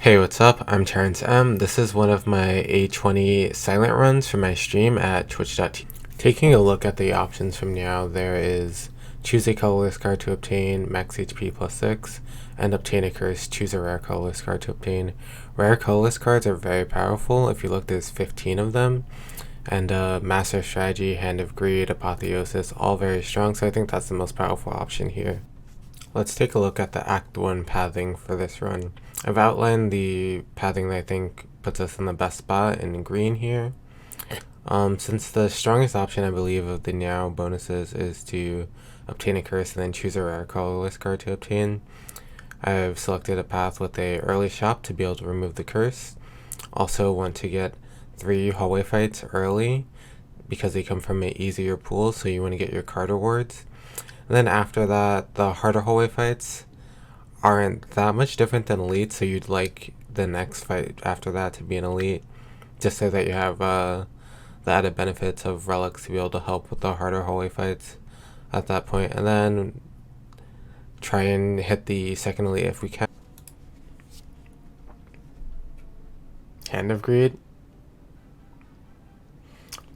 Hey, what's up? I'm Terrence M. This is one of my A20 silent runs for my stream at twitch.tv. Taking a look at the options from now, there is choose a colorless card to obtain max HP plus 6, and obtain a curse. Choose a rare colorless card to obtain. Rare colorless cards are very powerful. If you look, there's 15 of them. And Master Strategy, Hand of Greed, Apotheosis, all very strong, so I think that's the most powerful option here. Let's take a look at the Act 1 pathing for this run. I've outlined the pathing that I think puts us in the best spot in green here. Since the strongest option, I believe, of the now bonuses is to obtain a curse and then choose a rare colorless card to obtain, I've selected a path with a early shop to be able to remove the curse. Also want to get 3 hallway fights early because they come from an easier pool, so you want to get your card rewards. And then after that, the harder hallway fights aren't that much different than elite, so you'd like the next fight after that to be an elite, just so that you have the added benefits of relics to be able to help with the harder hallway fights at that point. And then try and hit the second elite if we can. Hand of Greed.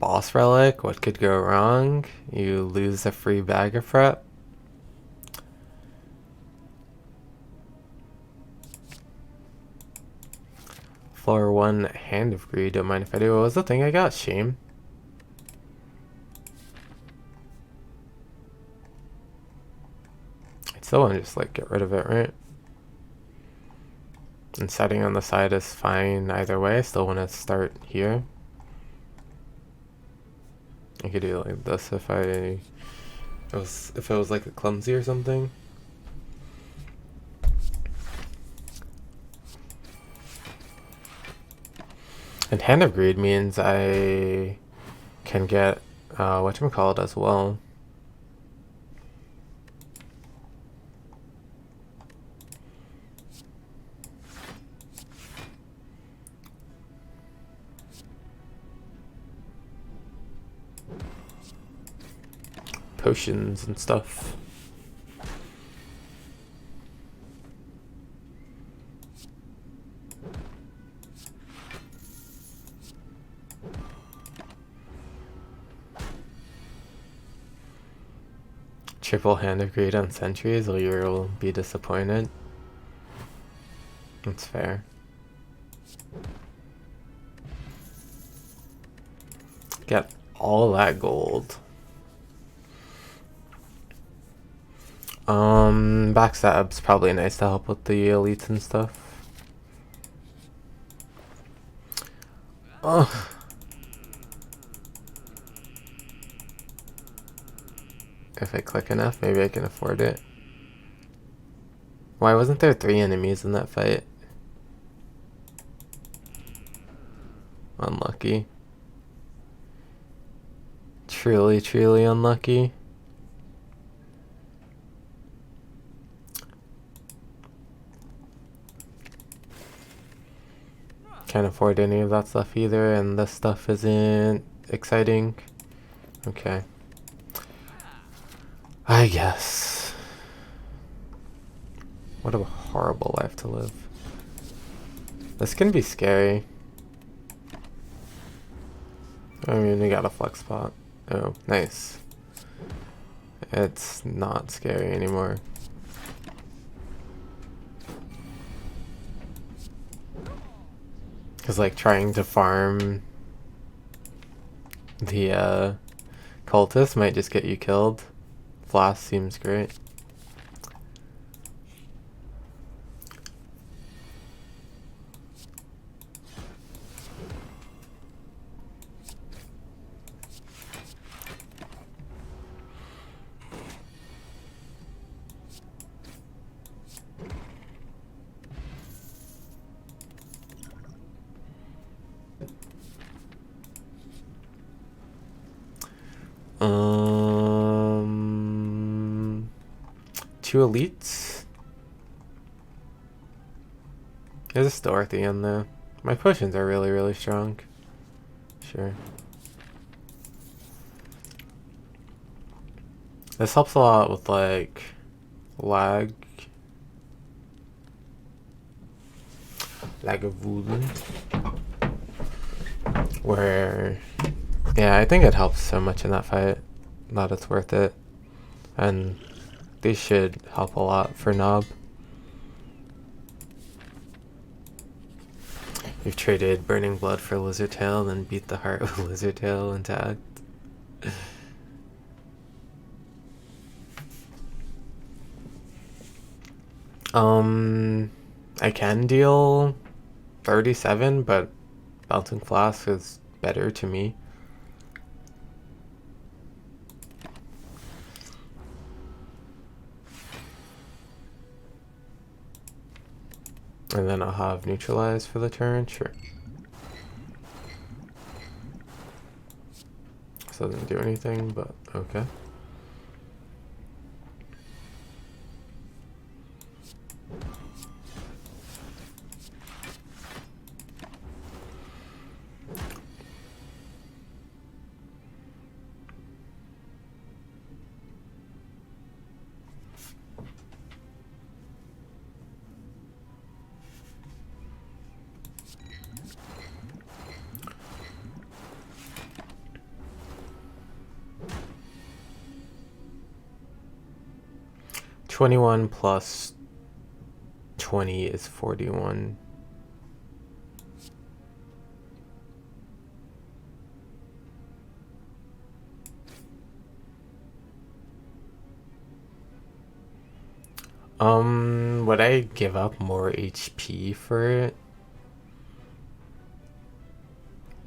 Boss relic, what could go wrong? You lose a free bag of prep. Floor 1, Hand of Greed, don't mind if I do. What was the thing I got? Shame? I still want to just like get rid of it, right? And setting on the side is fine either way. I still want to start here. I could do like this if it was like a clumsy or something. And Hand of Greed means I can get whatchamacallit as well. Potions and stuff. Triple Hand of Greed on sentries, or you'll be disappointed. That's fair. Get all that gold. Backstab's probably nice to help with the elites and stuff. Oh. If I click enough, maybe I can afford it. Why wasn't there 3 enemies in that fight? Unlucky. Truly, truly unlucky. Can't afford any of that stuff either, and this stuff isn't exciting. Okay. I guess. What a horrible life to live. This can be scary. I mean, we got a flex spot. Oh, nice. It's not scary anymore. Because, like, trying to farm the cultist might just get you killed. Flash seems great. Two elites. There's a store at the end though. My potions are really, really strong. Sure. This helps a lot with like lag. Lagavulin. Where, yeah, I think it helps so much in that fight that it's worth it. And these should help a lot for Nob. You've traded Burning Blood for Lizard Tail, then beat the heart with Lizard Tail intact. I can deal 37, but Bouncing Flask is better to me. And then I'll have Neutralize for the turn, sure. This doesn't do anything, but okay. $21 plus 20 is 41. Would I give up more HP for it?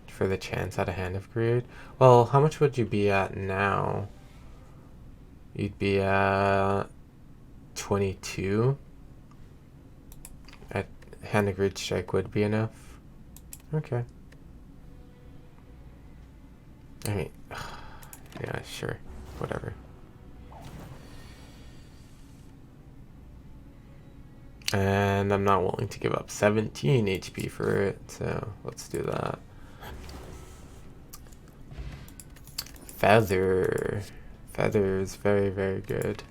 For the chance at a Hand of Greed? Well, how much would you be at now? You'd be at 22. At Hand of Greed Strike would be enough. Okay. I mean, yeah, sure. Whatever. And I'm not willing to give up 17 HP for it, so let's do that. Feather. Feather is very, very good.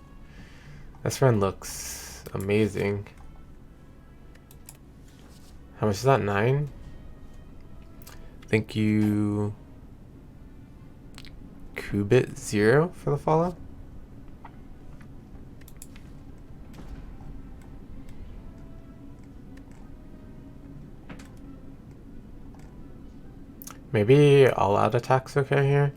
This run looks amazing. How much is that? 9? Thank you. Kubit 0 for the follow. Maybe all out attack's okay here.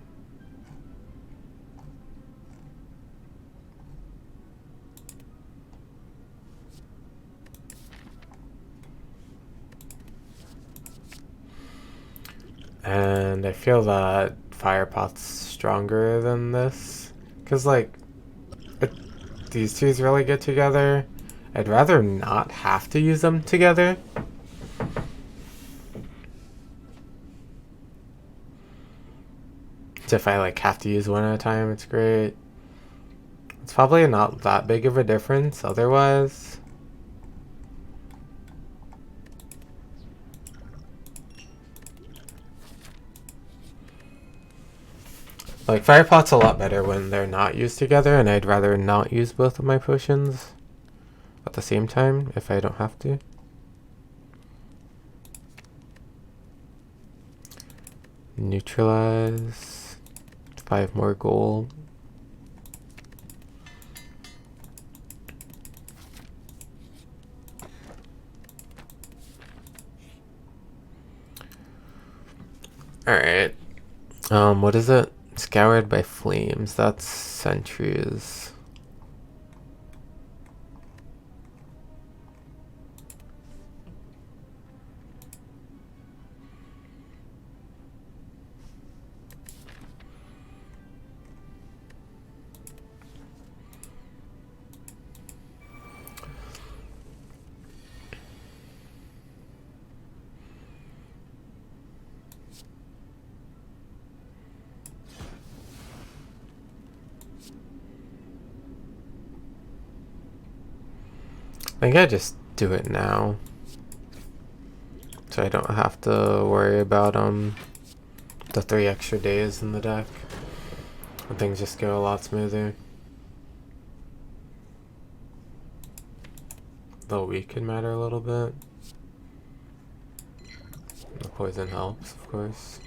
And I feel that Firepot's stronger than this. Because, like, these two's really good together. I'd rather not have to use them together. So if I, like, have to use one at a time, it's great. It's probably not that big of a difference otherwise. Like, Firepot's a lot better when they're not used together, and I'd rather not use both of my potions at the same time if I don't have to. Neutralize. 5 more gold. Alright. What is it? Scoured by flames. That's sentries. I think I just do it now, so I don't have to worry about the 3 extra days in the deck. And things just go a lot smoother. The week could matter a little bit. The poison helps, of course.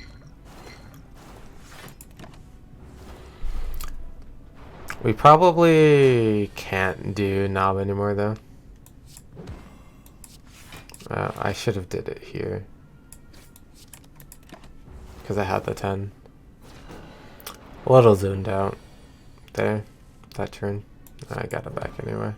We probably can't do knob anymore though. I should have did it here. Because I had the 10. A little zoomed out there, that turn. I got it back anyway.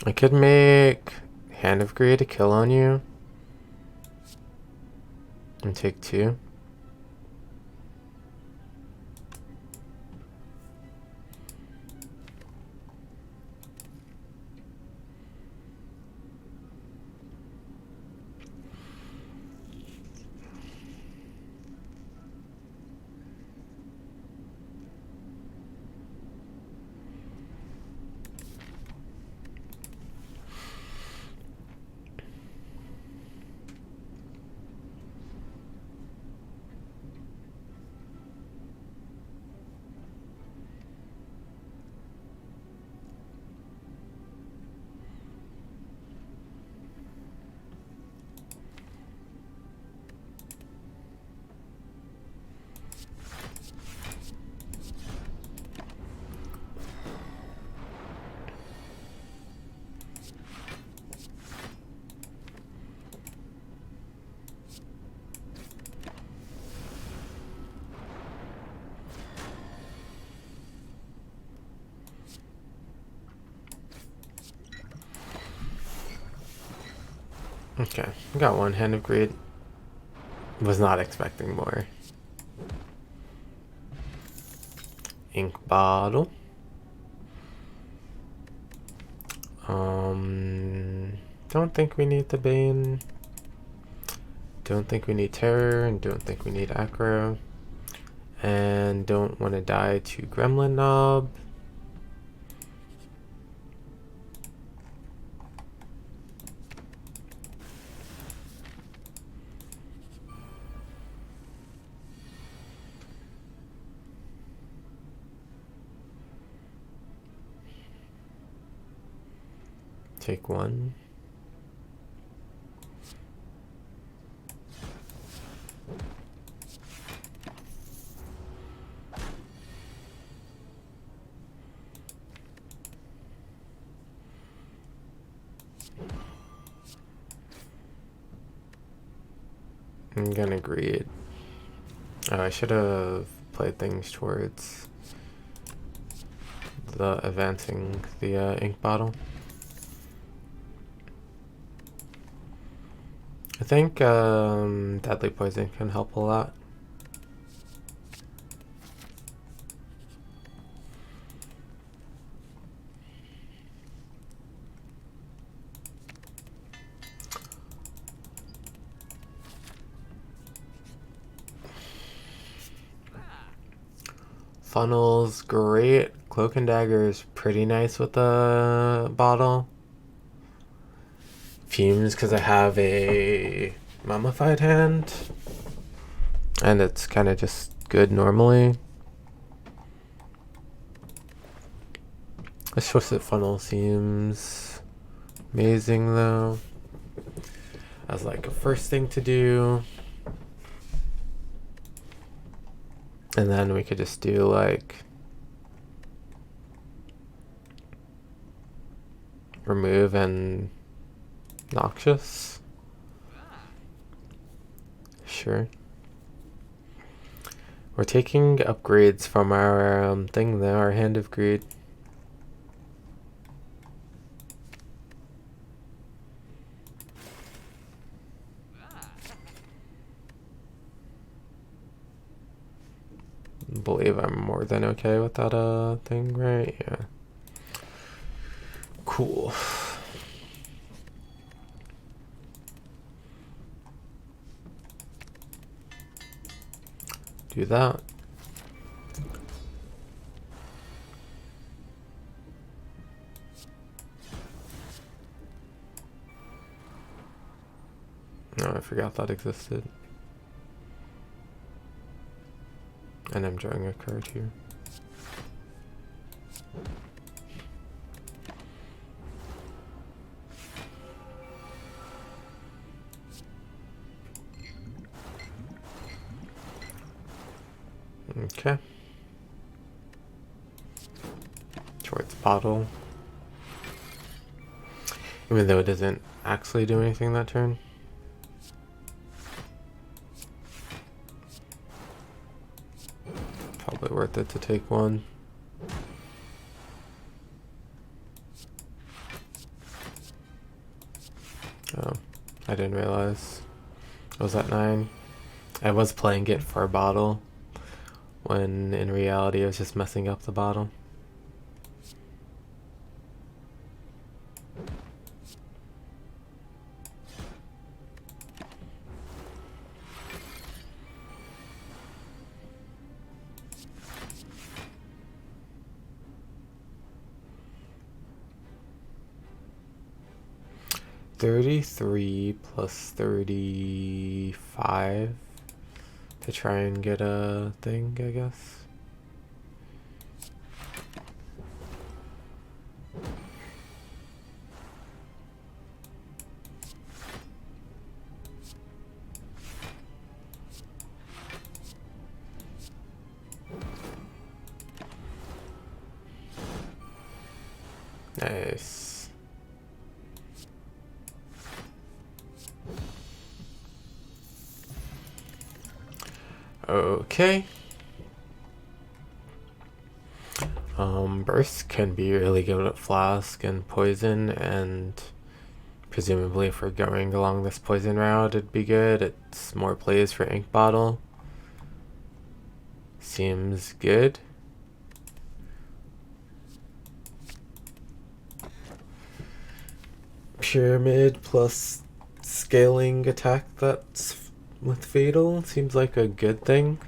I could make Hand of Greed a kill on you and take 2. Okay, got 1 Hand of Greed. Was not expecting more. Ink bottle. Don't think we need the Bane. Don't think we need Terror, and don't think we need Acro. And don't want to die to Gremlin Knob. Take 1. I'm gonna greed. Oh, I should have played things towards the advancing the ink bottle. I think deadly poison can help a lot. Funnel's great. Cloak and Dagger is pretty nice with the bottle. Fumes because I have a mummified hand. And it's kind of just good normally. This Twisted Funnel seems amazing though. As like a first thing to do. And then we could just do like remove and noxious. Sure. We're taking upgrades from our thing there, our Hand of Greed. Believe I'm more than okay with that thing, right? Yeah. Cool. Do that. Oh, I forgot that existed. And I'm drawing a card here. Okay. Towards bottle. Even though it doesn't actually do anything that turn. Probably worth it to take one. Oh, I didn't realize I was at 9. I was playing it for a bottle, when in reality I was just messing up the bottle. $33 plus 35 to try and get a thing, I guess. Nice. Okay. Burst can be really good at Flask and Poison, and presumably if we're going along this Poison route, it'd be good. It's more plays for Ink Bottle. Seems good. Pyramid plus scaling attack that's with Fatal seems like a good thing.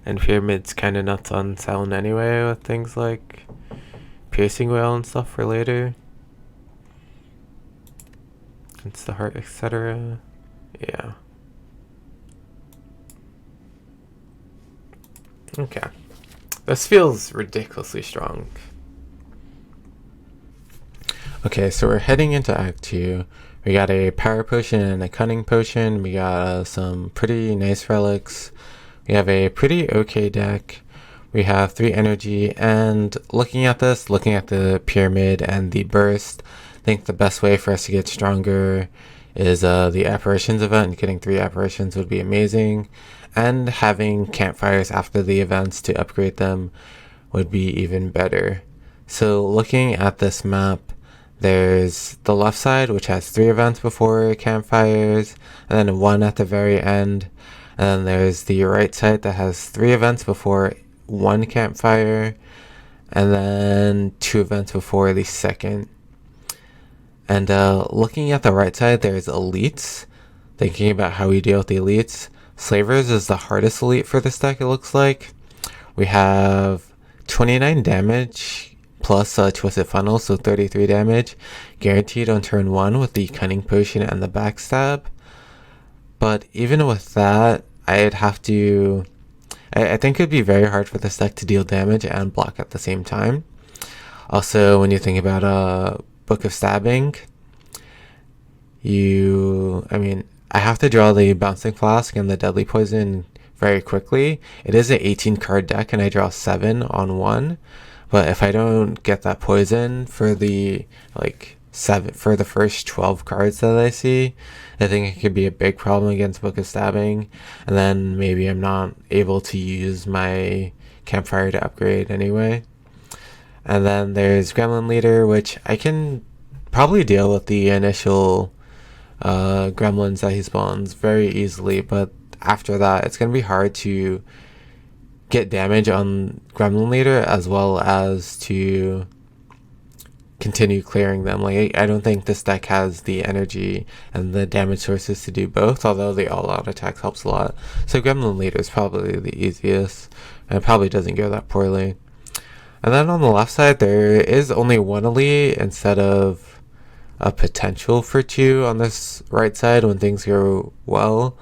And Pyramid's kind of nuts on sound anyway, with things like Piercing Whale and stuff for later. Against the Heart, etc. Yeah. Okay. This feels ridiculously strong. Okay, so we're heading into Act 2. We got a Power Potion and a Cunning Potion. We got some pretty nice relics. We have a pretty okay deck. We have 3 energy, and looking at this, looking at the Pyramid and the Burst, I think the best way for us to get stronger is the Apparitions event, and getting 3 Apparitions would be amazing. And having campfires after the events to upgrade them would be even better. So looking at this map, there's the left side, which has 3 events before campfires, and then 1 at the very end. And then there's the right side that has 3 events before 1 campfire, and then 2 events before the second. And looking at the right side, there's elites. Thinking about how we deal with the elites, Slavers is the hardest elite for this deck, it looks like. We have 29 damage plus Twisted Funnel, so 33 damage, guaranteed on turn 1 with the Cunning Potion and the Backstab. But even with that, I'd have to... I think it'd be very hard for this deck to deal damage and block at the same time. Also, when you think about Book of Stabbing, I have to draw the Bouncing Flask and the Deadly Poison very quickly. It is an 18 card deck and I draw 7 on 1. But if I don't get that poison for the for the first 12 cards that I see, I think it could be a big problem against Book of Stabbing. And then maybe I'm not able to use my Campfire to upgrade anyway. And then there's Gremlin Leader, which I can probably deal with the initial gremlins that he spawns very easily, but after that it's going to be hard to get damage on Gremlin Leader as well as to continue clearing them. I don't think this deck has the energy and the damage sources to do both, although the all-out attack helps a lot. So Gremlin Leader is probably the easiest, and it probably doesn't go that poorly. And then on the left side, there is only 1 elite instead of a potential for 2 on this right side when things go well.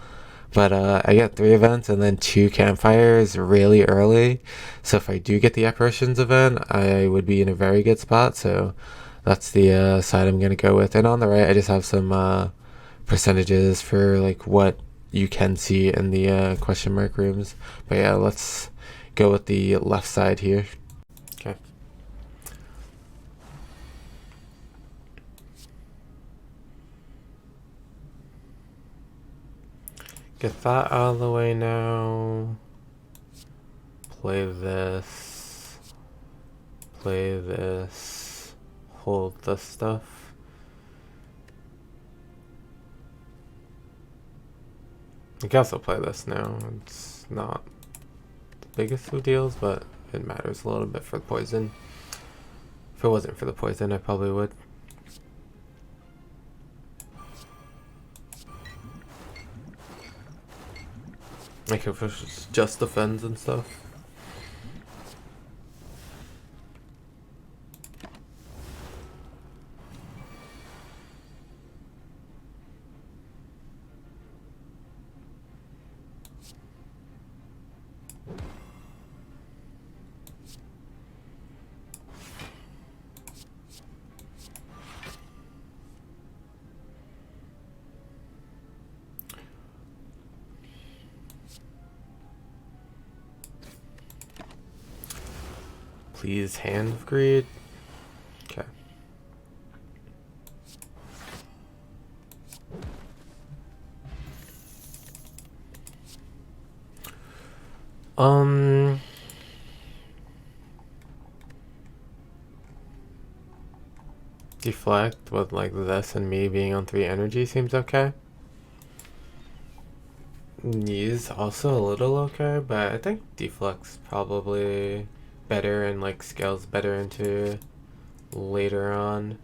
But I get 3 events and then 2 campfires really early. So if I do get the apparitions event, I would be in a very good spot. So that's the side I'm going to go with. And on the right, I just have some percentages for like what you can see in the question mark rooms. But yeah, let's go with the left side here. Okay. Get that out of the way now. Play this. Play this. Hold this stuff. I guess I'll play this now. It's not the biggest of deals, but it matters a little bit for the poison. If it wasn't for the poison, I probably would. Like if it was just defends and stuff. Please, Hand of Greed. Okay. Deflect with like this and me being on 3 energy seems okay. Knees also a little okay, but I think deflect's probably better and like scales better into later on.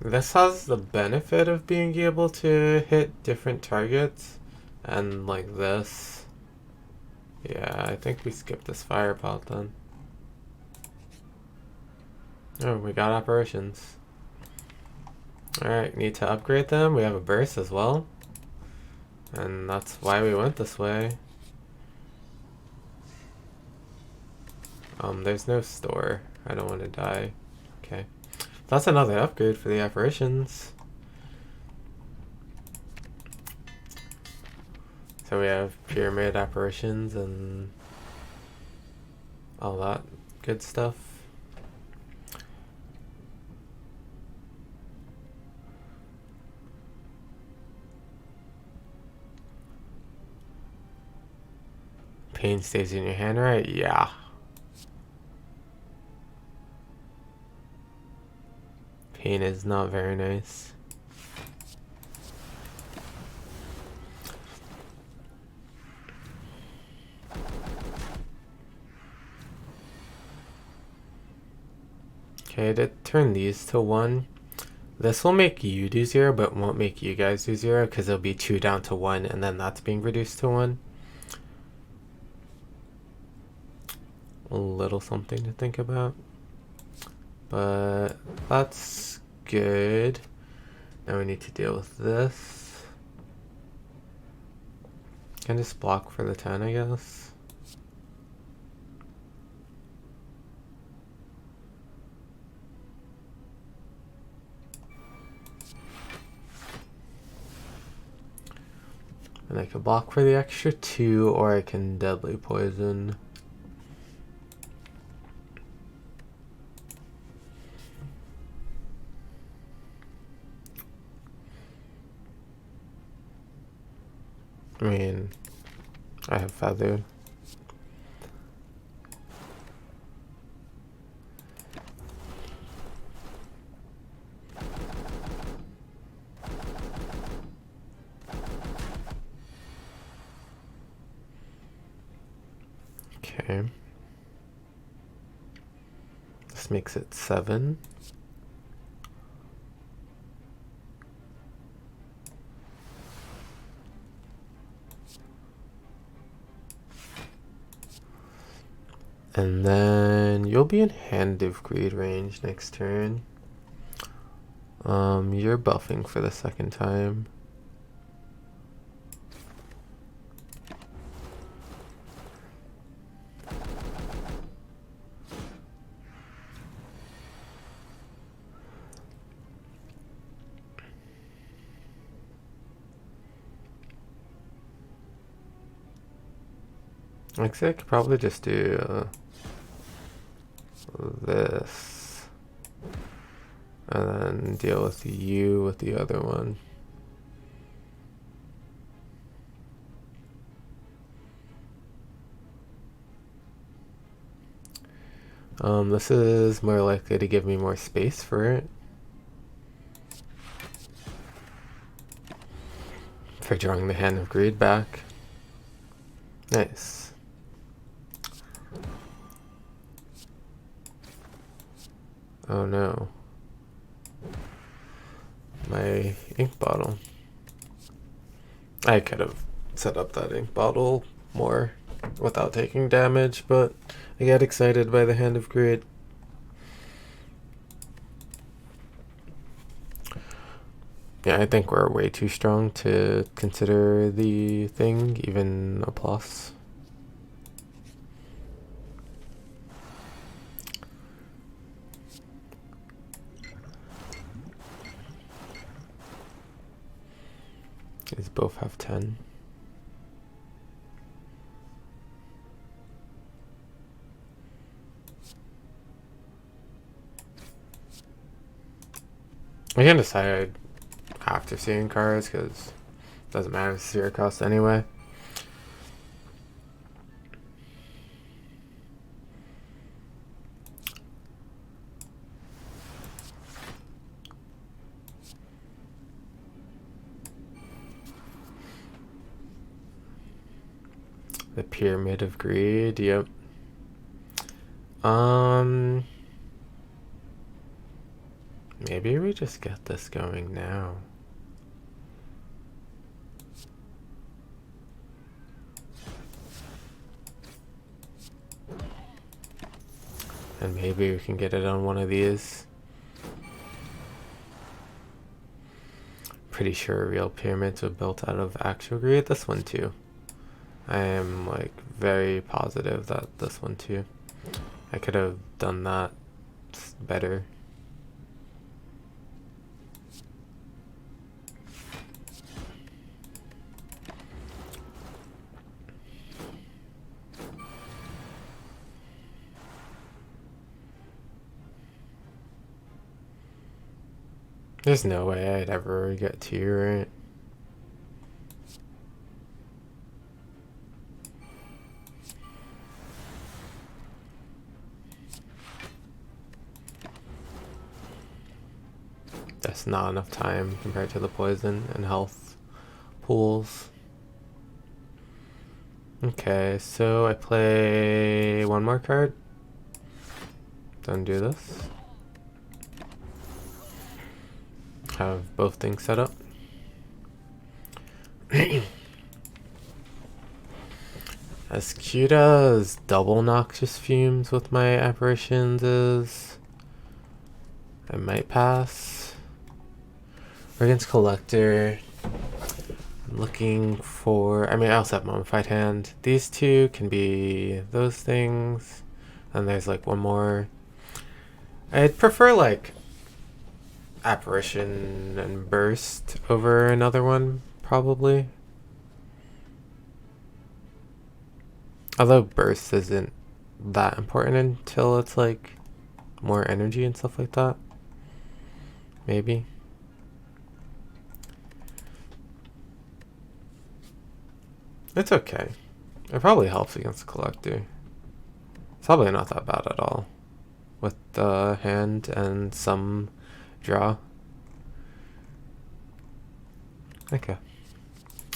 This has the benefit of being able to hit different targets, and like this. Yeah, I think we skip this fire pot then. Oh, we got apparitions. Alright, need to upgrade them. We have a burst as well. And that's why we went this way. There's no store. I don't want to die. Okay. That's another upgrade for the apparitions. So we have pyramid apparitions and all that good stuff. Pain stays in your hand, right? Yeah. Pain is not very nice. Okay, to turn these to 1. This will make you do 0, but won't make you guys do 0, because it'll be 2 down to 1, and then that's being reduced to 1. A little something to think about. But that's good. Now we need to deal with this. Can just block for the 10, I guess. And I can block for the extra 2, or I can deadly poison. I mean, I have feather. Okay. This makes it 7. And then you'll be in Hand of Greed range next turn. You're buffing for the second time. Actually, I could probably just do this and then deal with you with the other one. This is more likely to give me more space for it. For drawing the Hand of Greed back. Nice. Oh no. My ink bottle. I could have set up that ink bottle more without taking damage, but I get excited by the Hand of Greed. Yeah, I think we're way too strong to consider the thing even a plus. These both have 10. I can decide after seeing cards because it doesn't matter if it's 0 cost anyway. The Pyramid of Greed, yep. Maybe we just get this going now. And maybe we can get it on one of these. Pretty sure real pyramids were built out of actual greed. This one too. I am like very positive that this one too. I could have done that better. There's no way I'd ever get 2, right? That's not enough time compared to the poison and health pools. Okay, so I play one more card. Then do this. Have both things set up. As cute as double Noxious Fumes with my apparitions is, I might pass. Against Collector, I'm looking for, I mean I also have Mummified Hand. These two can be those things. And there's like one more. I'd prefer like Apparition and Burst over another one, probably. Although Burst isn't that important until it's like more energy and stuff like that. Maybe. It's okay. It probably helps against the Collector. It's probably not that bad at all. With the hand and some draw. Okay.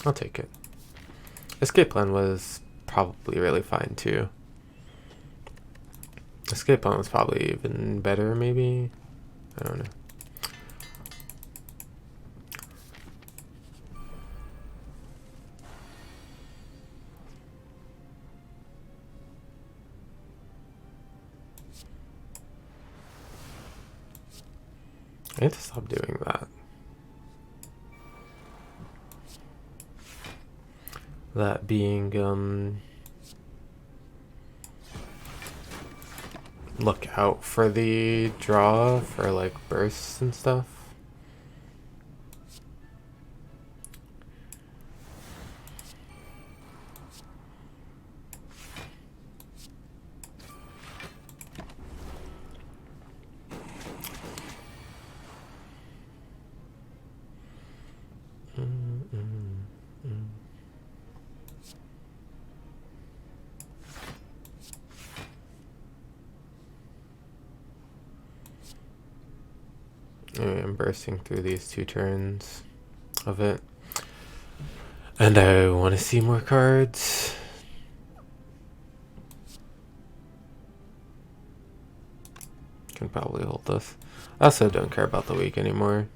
I'll take it. Escape Plan was probably really fine too. Escape Plan was probably even better maybe. I don't know. I need to stop doing that. That being, look out for the draw for like bursts and stuff. I'm bursting through these 2 turns of it. And I want to see more cards. Can probably hold this. I also don't care about the week anymore.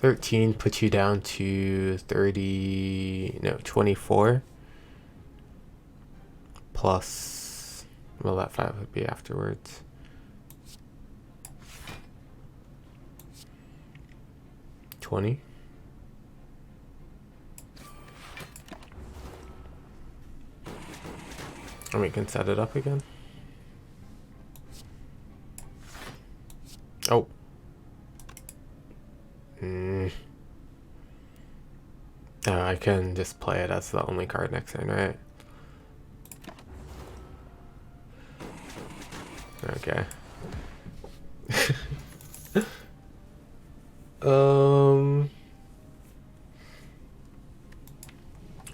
$13 puts you down to 24 plus, well, that 5 would be afterwards. $20. And we can set it up again. Oh. Oh, I can just play it as the only card next turn, right? Okay.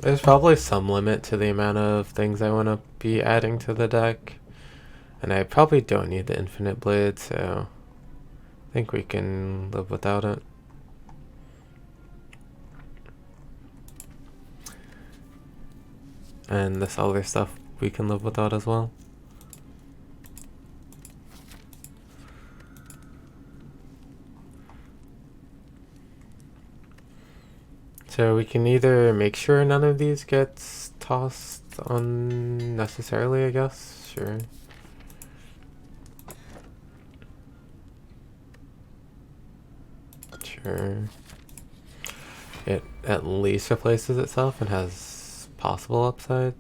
There's probably some limit to the amount of things I want to be adding to the deck. And I probably don't need the infinite blade, so I think we can live without it. And this other stuff we can live without as well. So we can either make sure none of these gets tossed unnecessarily, I guess. Sure. Sure. It at least replaces itself and has possible upside.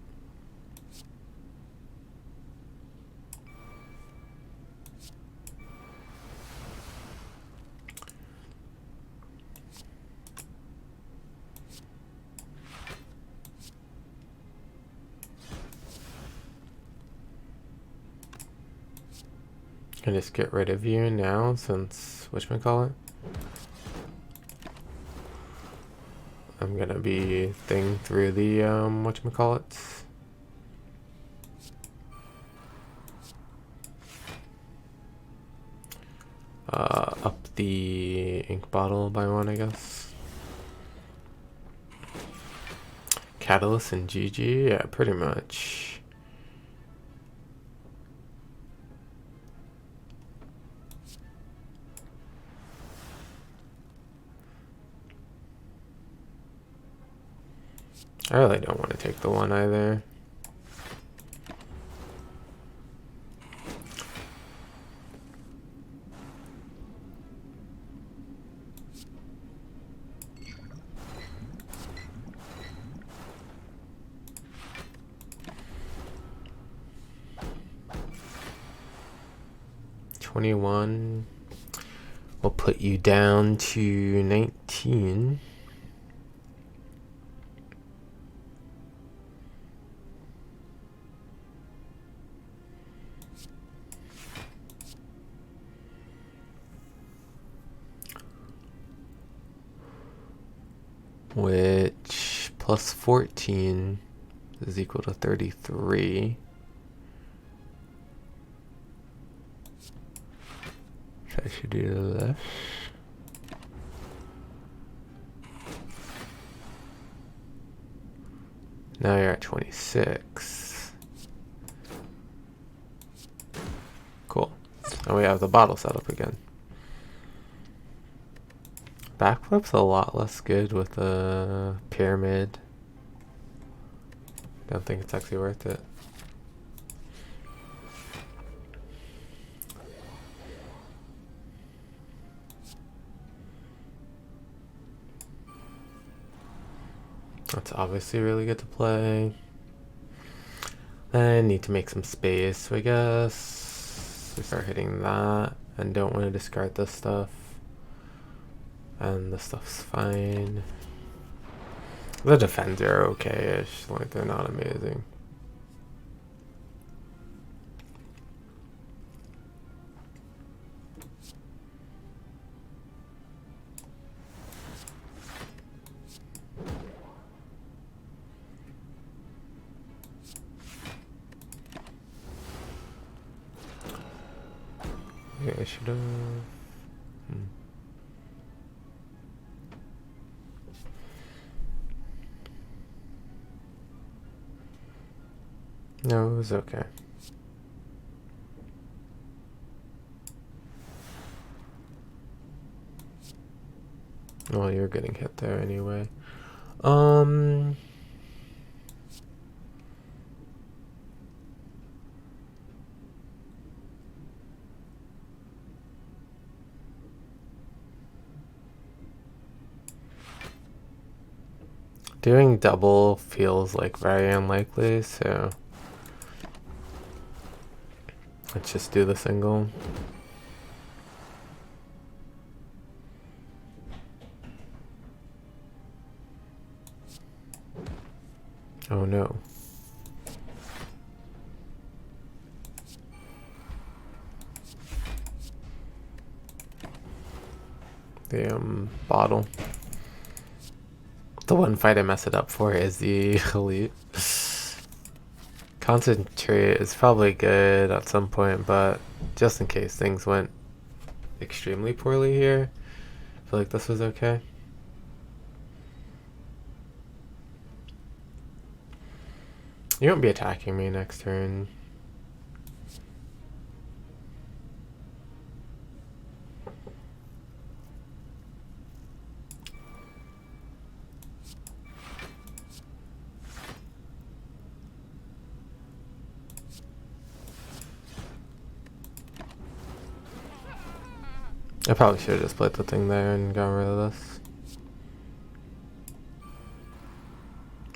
Can just get rid of you now since whatchamacallit? I'm gonna be thing through the whatchamacallit. Up the ink bottle by 1, I guess. Catalyst and GG, yeah, pretty much. I really don't want to take the 1 either. $21 will put you down to 19. Which plus 14 is equal to 33. So I should do this. Now you're at 26. Cool. And we have the bottle set up again. Backflip's a lot less good with a pyramid. Don't think it's actually worth it. That's obviously really good to play. I need to make some space, so I guess we start hitting that and don't want to discard this stuff. And the stuff's fine. The defense are okay-ish, like they're not amazing. Yeah, I should have. No, it was okay. Well, you're getting hit there anyway. Doing double feels like very unlikely, so let's just do the single. Oh no. The bottle. The one fight I mess it up for is the elite. Concentrate is probably good at some point, but just in case things went extremely poorly here, I feel like this was okay. You won't be attacking me next turn. I probably should have just played the thing there and got rid of this.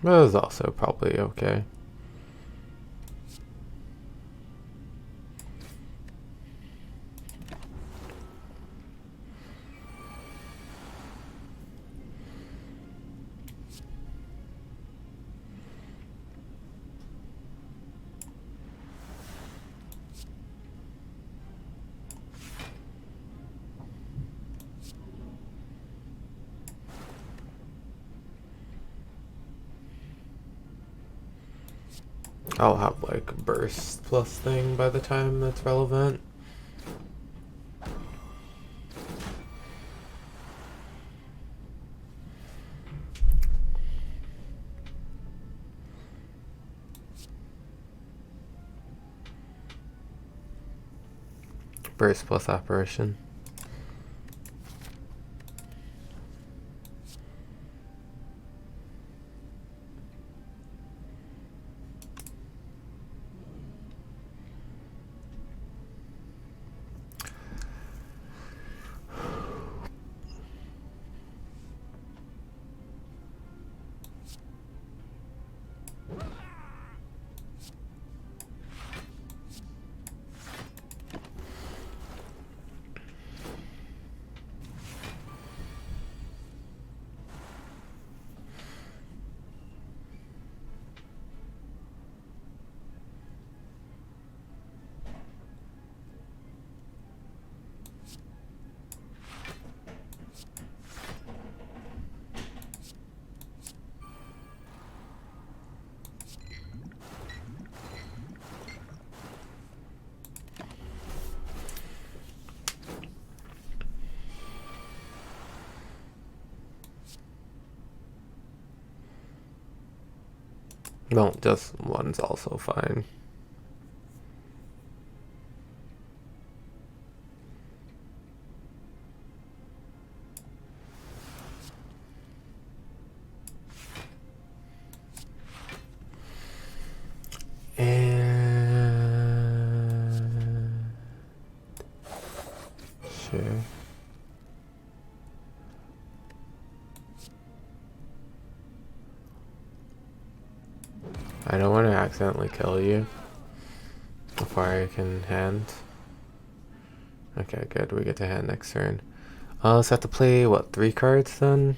But it was also probably okay. I'll have like burst plus thing by the time that's relevant. Burst plus apparition. No, just one's also fine. I don't want to accidentally kill you before I can hand. Okay, good. We get to hand next turn. So I have to play, what, 3 cards then?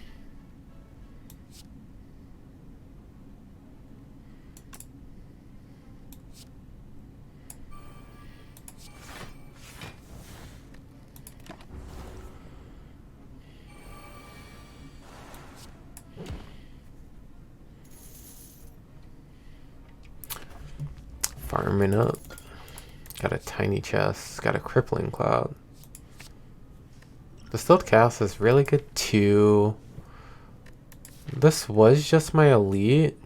Farming up. Got a tiny chest. Got a crippling cloud. Distilled Chaos is really good too. This was just my elite.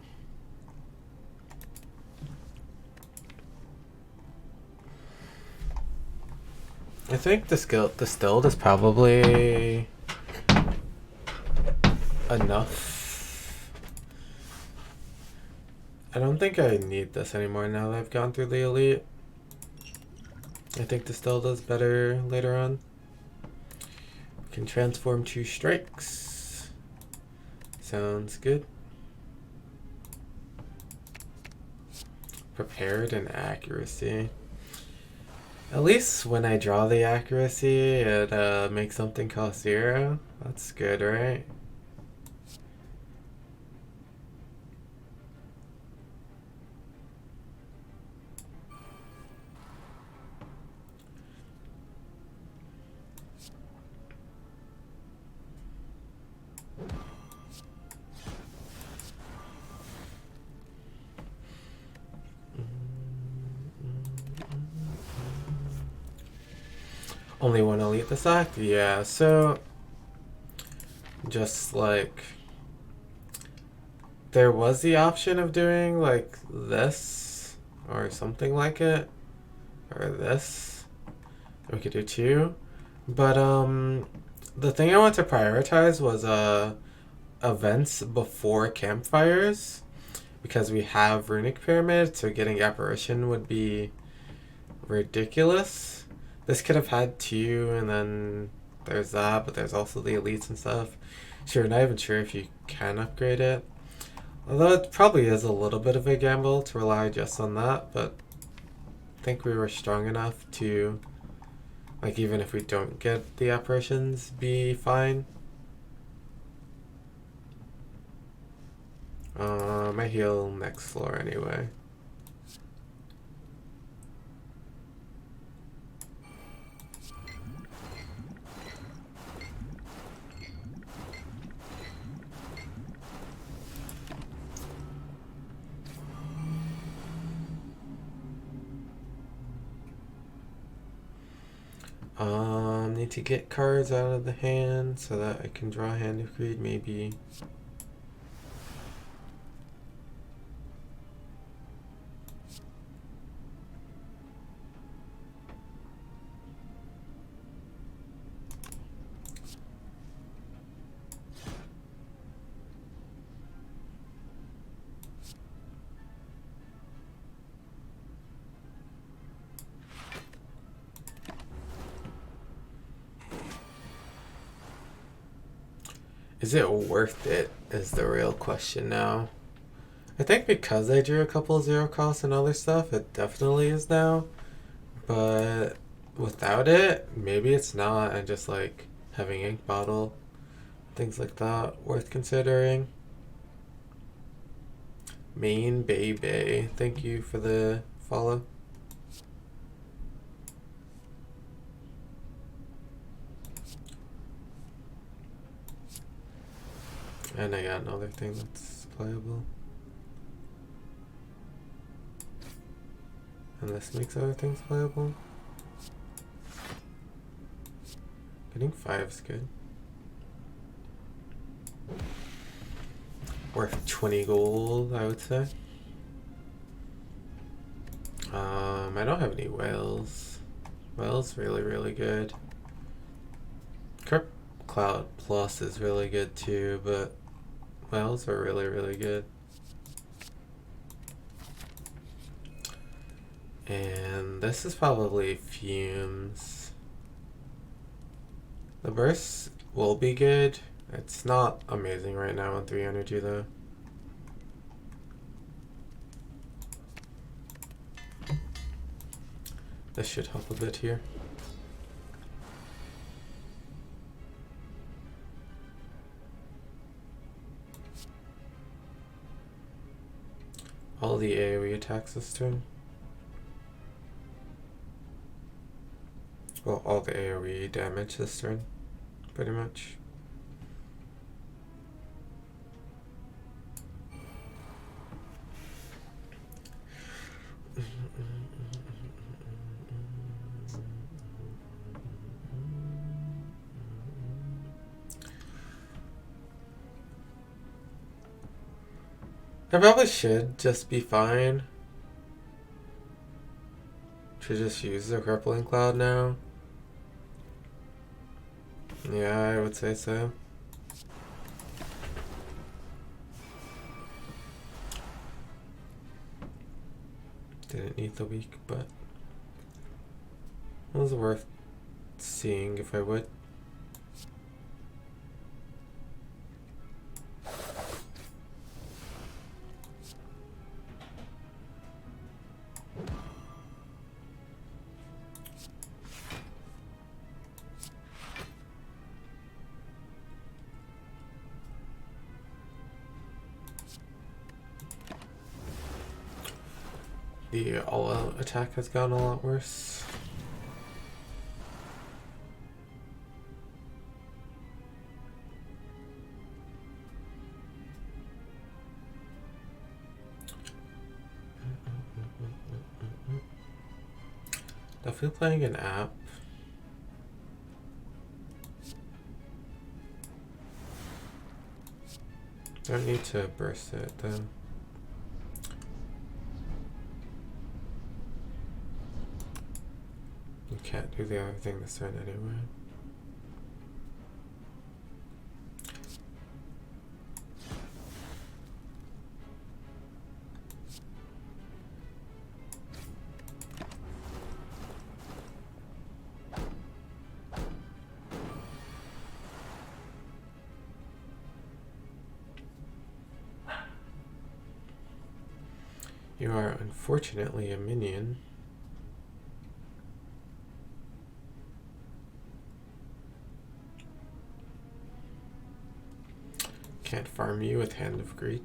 I think Distilled is probably enough. I don't think I need this anymore now that I've gone through the elite. I think Distilled does better later on. We can transform 2 strikes. Sounds good. Prepared and accuracy. At least when I draw the accuracy, it makes something cost 0. That's good, right? Only one elite this act? Yeah, so just like there was the option of doing like this or something like it, or this. We could do 2. But the thing I want to prioritize was events before campfires, because we have Runic Pyramid, so getting Apparition would be ridiculous. This could have had 2, and then there's that, but there's also the elites and stuff. Sure, not even sure if you can upgrade it. Although it probably is a little bit of a gamble to rely just on that, but I think we were strong enough to, like, even if we don't get the apparitions, be fine. I heal next floor anyway. Need to get cards out of the hand so that I can draw Hand of Greed, maybe. Is it worth it is the real question now. I think because I drew a couple 0 costs and other stuff, it definitely is now. But without it, maybe it's not, and just like having ink bottle, things like that, worth considering. Main Baby, thank you for the follow. And I got another thing that's playable. And this makes other things playable. Getting 5 is good. Worth 20 gold, I would say. I don't have any whales. Whales really, really good. Crypt Cloud Plus is really good too, but whales are really, really good. And this is probably Fumes. The burst will be good. It's not amazing right now on 3 energy though. This should help a bit here. All the AoE attacks this turn. Well, all the AoE damage this turn, pretty much. I probably should just be fine to just use the Crippling Cloud now. Yeah, I would say so. Didn't need the weak, but it was worth seeing if I would. The all-out attack has gotten a lot worse. Definitely playing an app. Don't need to burst it though. You can't do the other thing this turn anyway. You are unfortunately a minion. Can't farm you with Hand of Greed.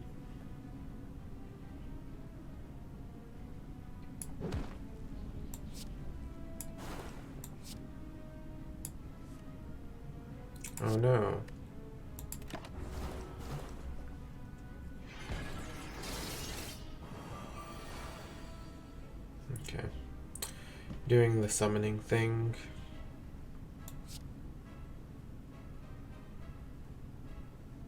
Oh no. Okay. Doing the summoning thing.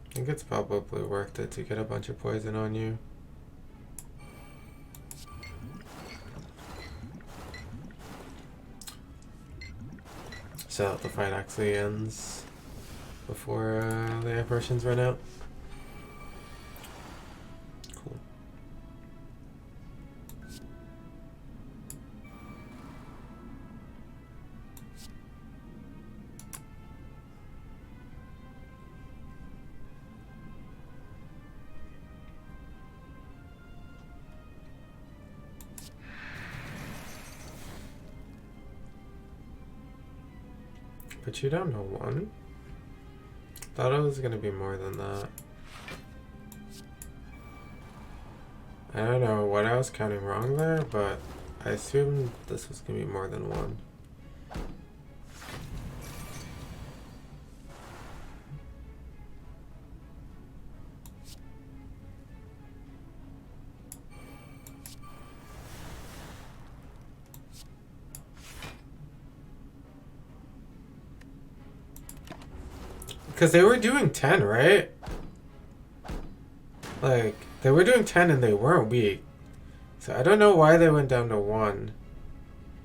I think it's probably worth it to get a bunch of poison on you. So that the fight actually ends before the apparitions run out. Cool. But you don't know one. Thought it was gonna be more than that. I don't know what I was counting wrong there, but I assumed this was gonna be more than one. Because they were doing 10, right? Like, they were doing 10 and they weren't weak. So I don't know why they went down to 1.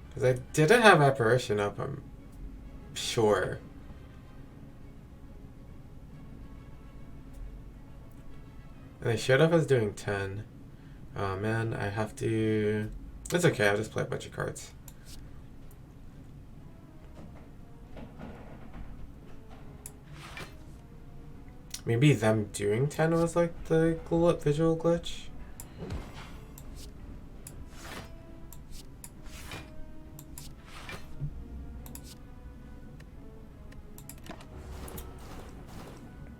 Because I didn't have Apparition up, I'm sure. And they showed up as doing 10. Oh man, I have to... It's okay, I'll just play a bunch of cards. Maybe them doing 10 was like the visual glitch?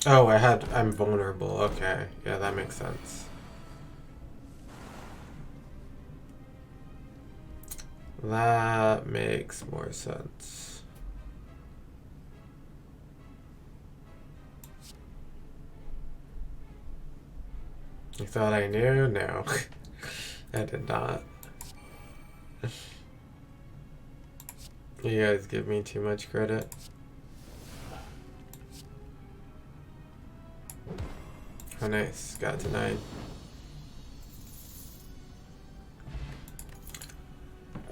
Oh, I'm vulnerable. Okay. Yeah, that makes sense. That makes more sense. You thought I knew? No. I did not. You guys give me too much credit. Oh, nice. Got to 9.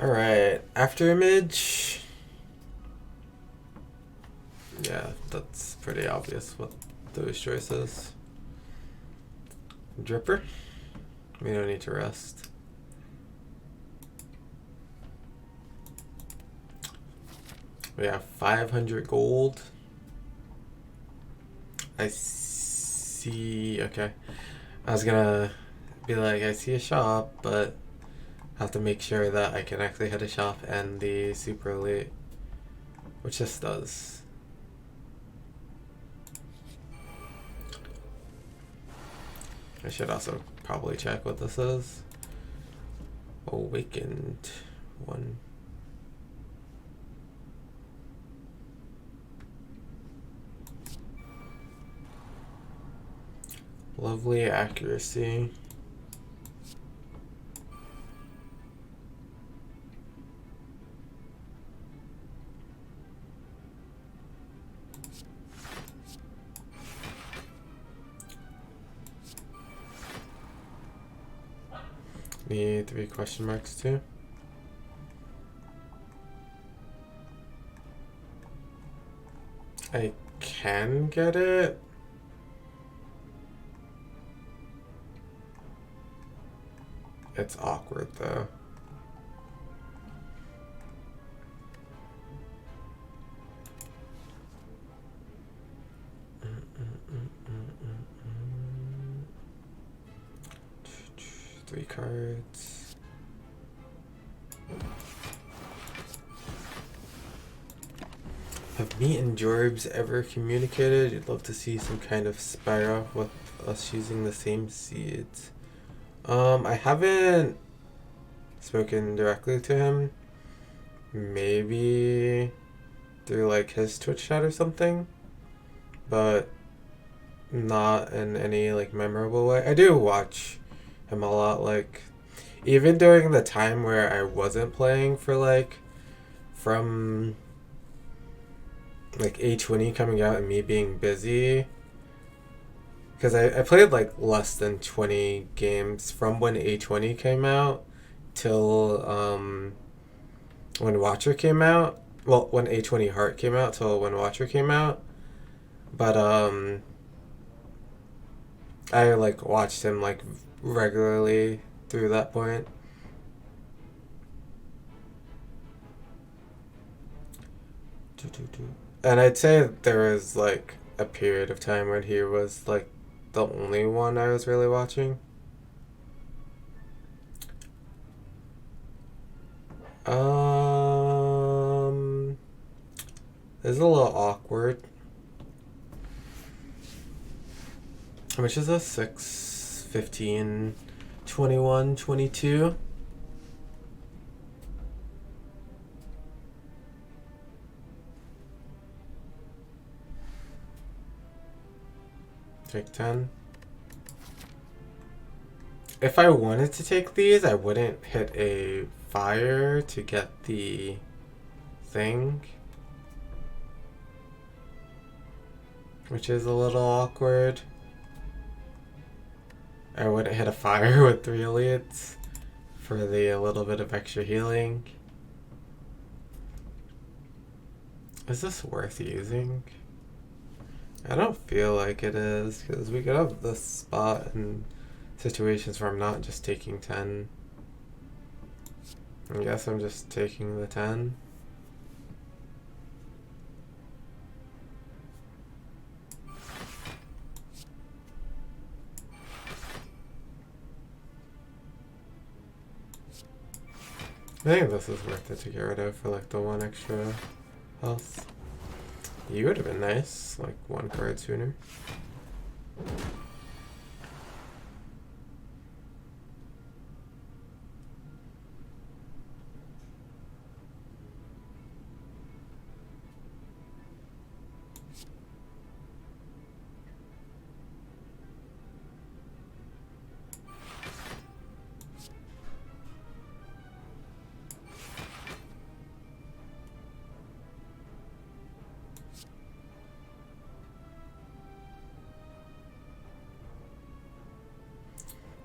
Alright. After image. Yeah, that's pretty obvious what those choices. Dripper. We don't need to rest. We have 500 gold. I see. Okay. I was gonna be like, I see a shop, but I have to make sure that I can actually hit a shop and the super elite, which this does. I should also probably check what this is. Awakened 1. Lovely accuracy. Need 3 question marks too. I can get it. It's awkward though. Three cards. Have me and Jorbs ever communicated? You'd love to see some kind of spire with us using the same seeds. I haven't spoken directly to him. Maybe through like his Twitch chat or something, but not in any like memorable way. I do watch him a lot, like even during the time where I wasn't playing for like from like A20 coming out and me being busy, because I played like less than 20 games from when A20 came out till when Watcher came out. Well, when A20 Heart came out till when Watcher came out. But I like watched him like regularly through that point. And I'd say there was like a period of time when he was like the only one I was really watching. It's a little awkward. How much is this? 6, 15, 21, 22? Take 10. If I wanted to take these, I wouldn't hit a fire to get the thing, which is a little awkward. I wouldn't hit a fire with 3 elites for the little bit of extra healing. Is this worth using? I don't feel like it is, because we could have this spot in situations where I'm not just taking 10. I guess I'm just taking the 10. I think this is worth it to get rid of for like the 1 extra health. You would have been nice, like 1 card sooner.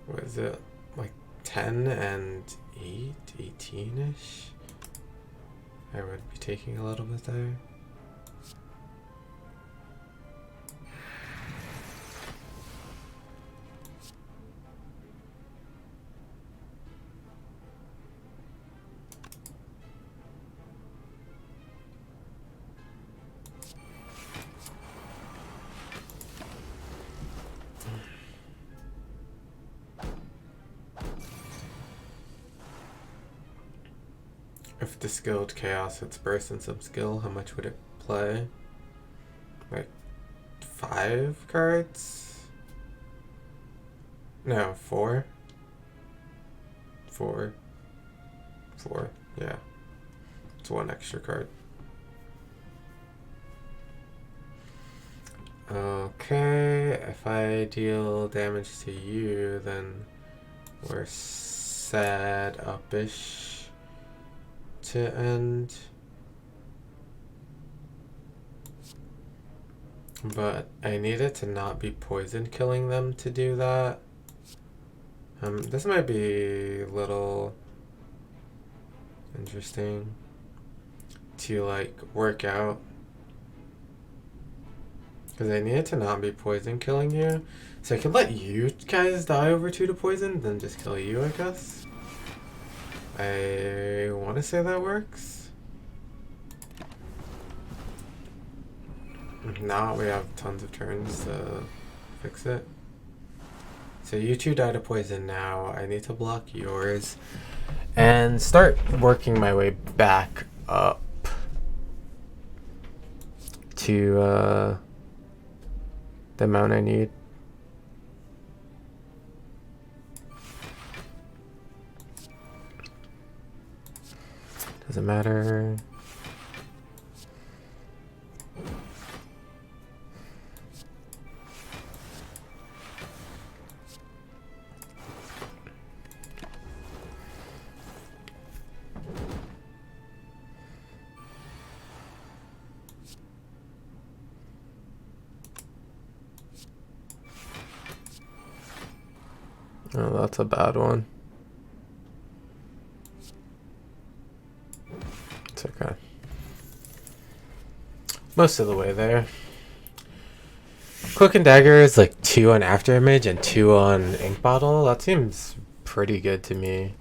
What is it? Like 10 and 8? 18-ish? I would be taking a little bit there. If the skilled chaos hits burst and some skill, how much would it play? Like 5 cards? No, 4? 4. 4, yeah. It's 1 extra card. Okay, if I deal damage to you, then we're set up-ish to end. But I need it to not be poison killing them to do that. This might be a little interesting to like work out. Because I need it to not be poison killing you. So I could let you guys die over 2 to poison, then just kill you, I guess. I want to say that works. If not, we have tons of turns to fix it. So you 2 die to poison now. I need to block yours. And start working my way back up to the amount I need. Doesn't matter. Oh, that's a bad one. It's okay. Most of the way there. Cloak and Dagger is like 2 on After Image and 2 on Ink Bottle. That seems pretty good to me.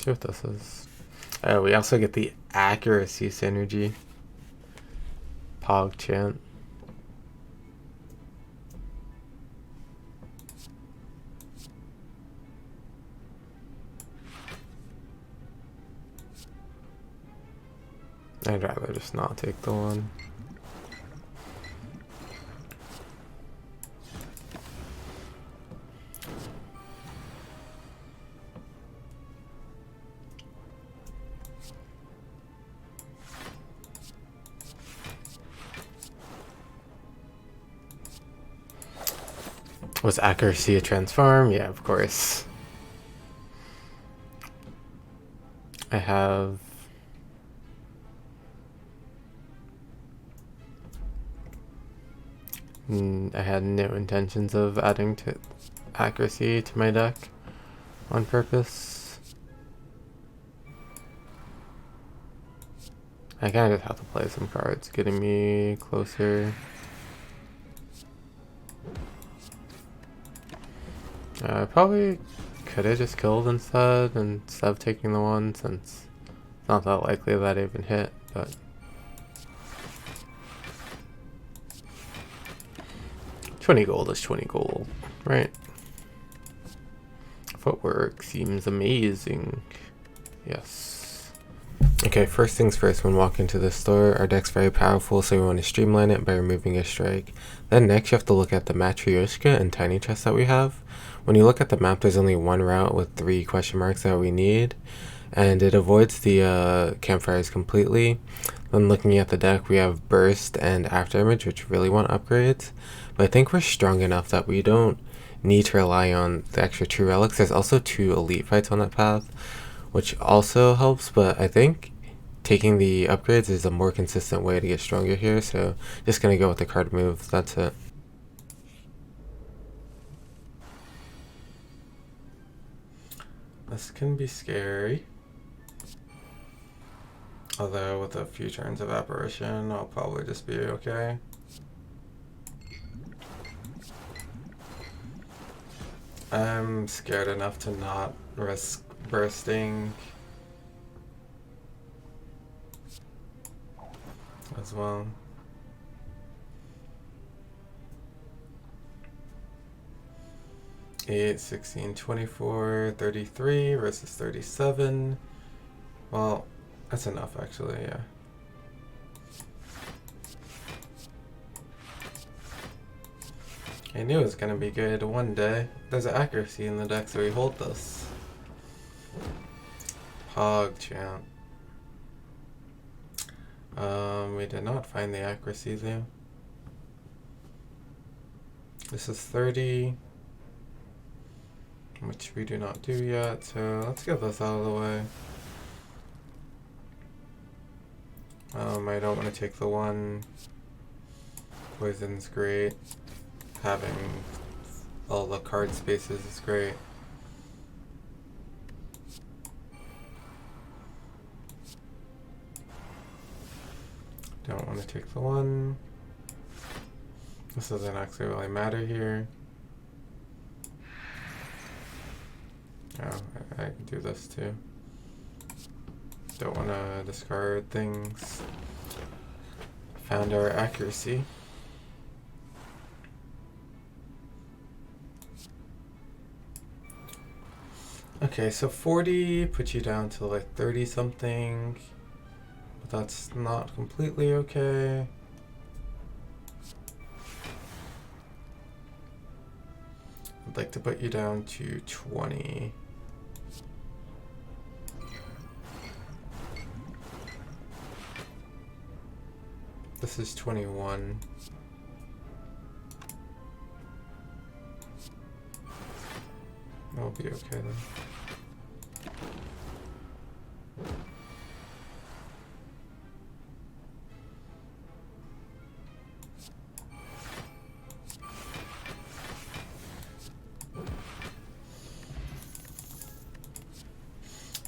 See what this is. Oh, we also get the accuracy synergy. Pog Chant. I'd rather just not take the one. Was accuracy a transform? Yeah, of course. I have I had no intentions of adding to accuracy to my deck on purpose. I kind of just have to play some cards, getting me closer. I probably could have just killed instead of taking the one, since it's not that likely that I even hit, but 20 gold is 20 gold, right? Footwork seems amazing. Yes. Okay, first things first, when walking into the store, our deck's very powerful, so we want to streamline it by removing a strike. Then next you have to look at the Matryoshka and Tiny Chest that we have. When you look at the map, there's only one route with 3 question marks that we need, and it avoids the campfires completely. Then looking at the deck, we have Burst and After Image, which really want upgrades, but I think we're strong enough that we don't need to rely on the extra 2 relics. There's also 2 elite fights on that path, which also helps, but I think taking the upgrades is a more consistent way to get stronger here, so just gonna go with the card move. That's it. This can be scary, although with a few turns of apparition I'll probably just be okay. I'm scared enough to not risk bursting as well. Eight, 16, 24, 33 versus 37. Well, that's enough actually, yeah. I knew it was gonna be good one day. There's an accuracy in the deck, so we hold this. PogChamp. We did not find the accuracy there. This is 30, which we do not do yet, so let's get this out of the way. I don't want to take the one. Poison's great. Having all the card spaces is great. Don't want to take the one. This doesn't actually really matter here. Oh, I can do this too. Don't want to discard things. Found our accuracy. Okay, so 40 puts you down to like 30 something, but that's not completely okay. I'd like to put you down to 20. This is 21. That'll be okay then.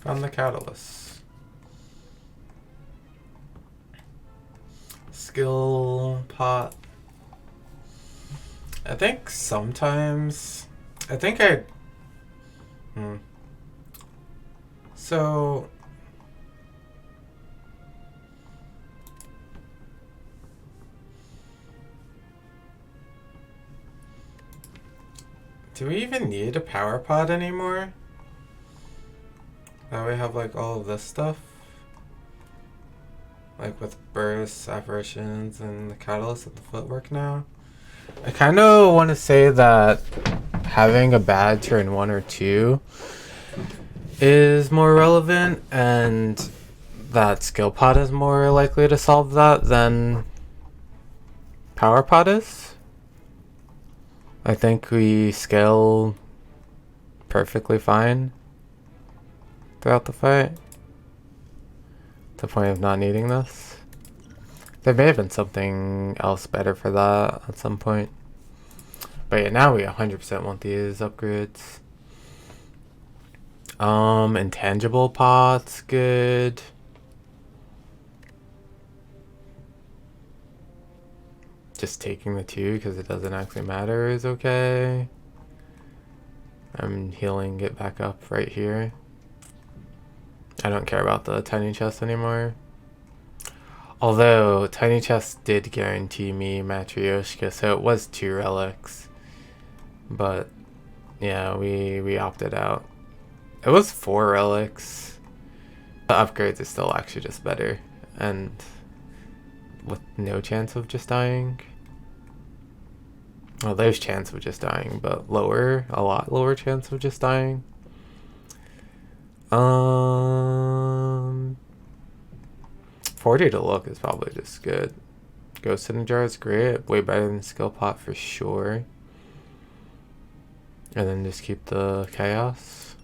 Found the catalyst. Skill pot. I think sometimes, So do we even need a power pod anymore? Now we have like all of this stuff, like with bursts, apparitions, and the catalyst and the footwork now. I kind of want to say that having a bad turn 1 or 2 is more relevant, and that skill pod is more likely to solve that than power pod is. I think we scale perfectly fine throughout the fight, to the point of not needing this. There may have been something else better for that at some point, but yeah, now we 100% want these upgrades. Intangible pot's good. Just taking the 2 because it doesn't actually matter is okay. I'm healing it back up right here. I don't care about the tiny chest anymore. Although Tiny Chest did guarantee me Matryoshka, so it was 2 relics. But yeah, we opted out. It was 4 relics. The upgrades are still actually just better, and with no chance of just dying. Well, there's chance of just dying, but lower, a lot lower chance of just dying. 40 to look is probably just good. Ghost in a Jar is great, way better than Skill Pot for sure. And then just keep the Chaos.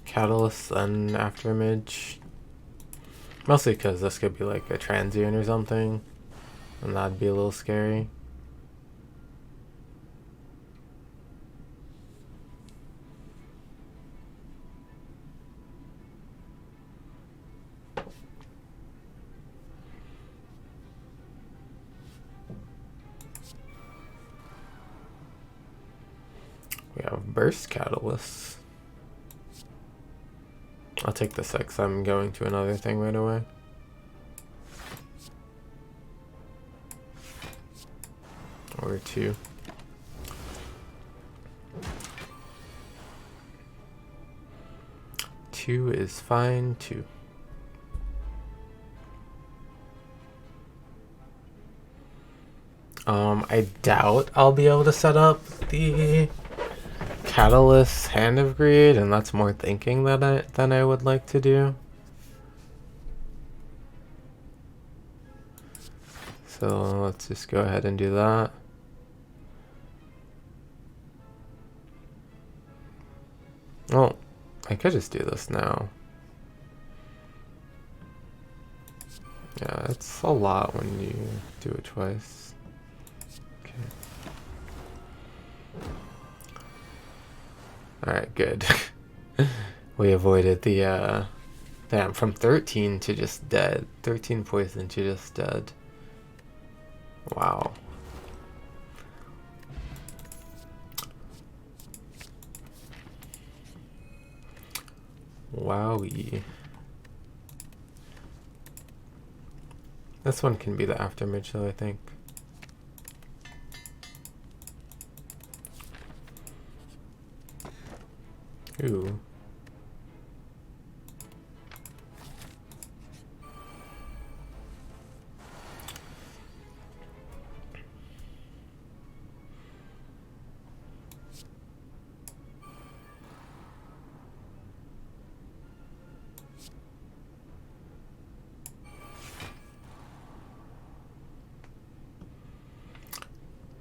Catalyst, then Afterimage. Mostly because this could be like a transient or something, and that'd be a little scary. We have Burst Catalyst. I'll take the 6. I'm going to another thing right away. Or 2. Two is fine too. I doubt I'll be able to set up the Catalyst Hand of Greed, and that's more thinking than I would like to do. So let's just go ahead and do that. Oh, I could just do this now. Yeah, it's a lot when you do it twice. Okay. Alright, good. We avoided the, damn, from 13 to just dead. 13 poison to just dead. Wow. Wowie. This one can be the Afterimage though, I think. Ooh.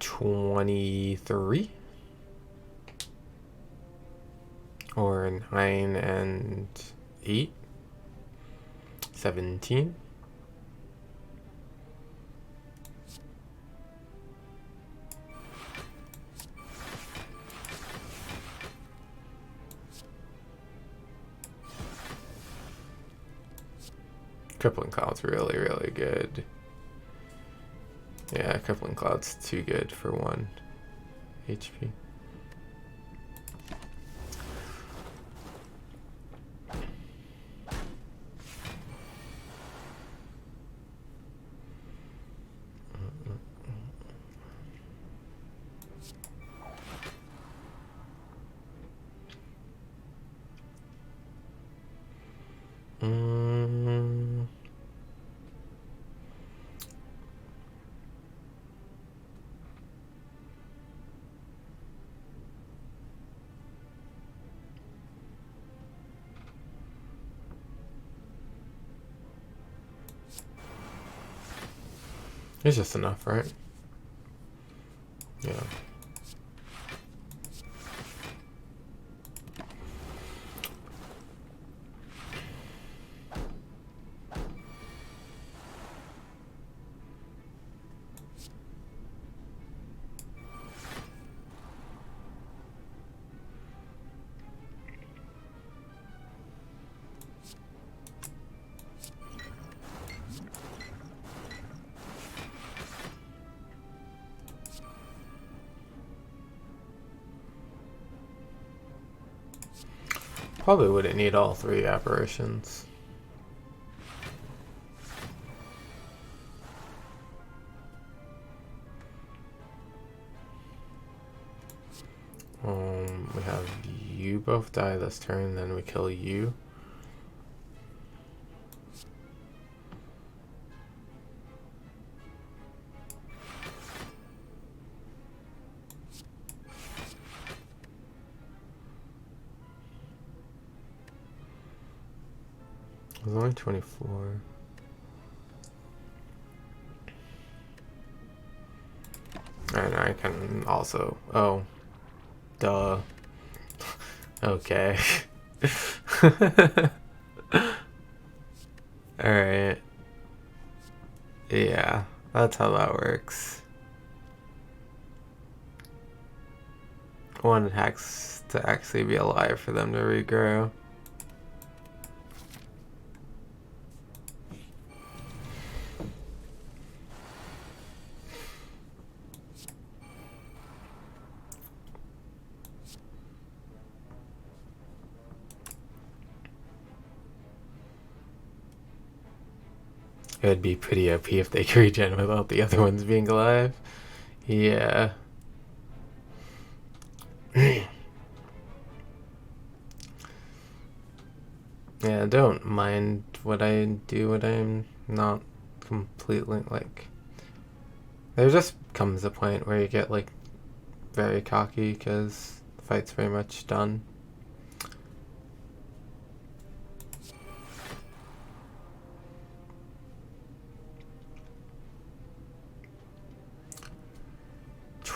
$23 or 9 and 8, 17. Crippling Cloud's really, really good. Yeah, Crippling Cloud's too good for 1 HP. It's just enough, right? Yeah. Probably wouldn't need all 3 apparitions. We have you both die this turn, then we kill you. There's only 24. And I can also... Oh. Duh. Okay. Alright. Yeah, that's how that works. One has to actually be alive for them to regrow. It would be pretty OP if they could regen without the other ones being alive. Yeah. Yeah, don't mind what I do when I'm not completely, like... There just comes a point where you get, like, very cocky because the fight's very much done.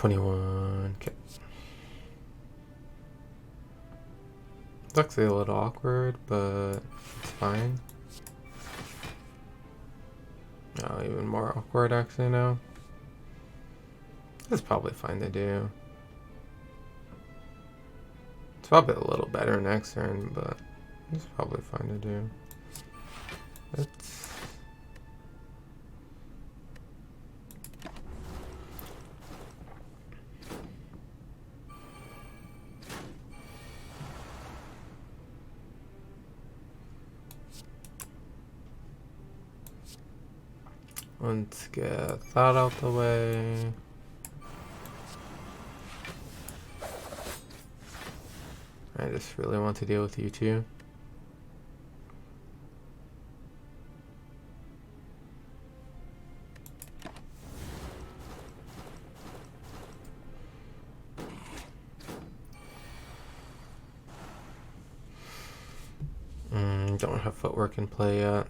Okay. It's actually a little awkward, but it's fine. No, even more awkward actually now. It's probably fine to do. It's probably a little better next turn, but it's probably fine to do. It's... Let's get that out the way. I just really want to deal with you two. Don't have footwork in play yet.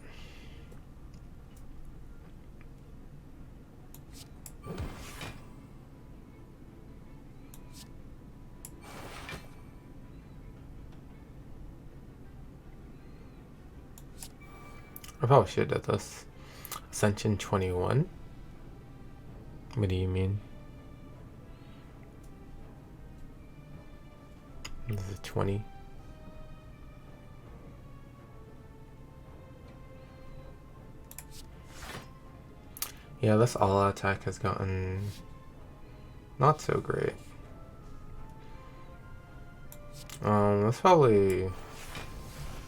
I probably should have this. Ascension 21? What do you mean? This is 20. Yeah, this all attack has gotten not so great. This probably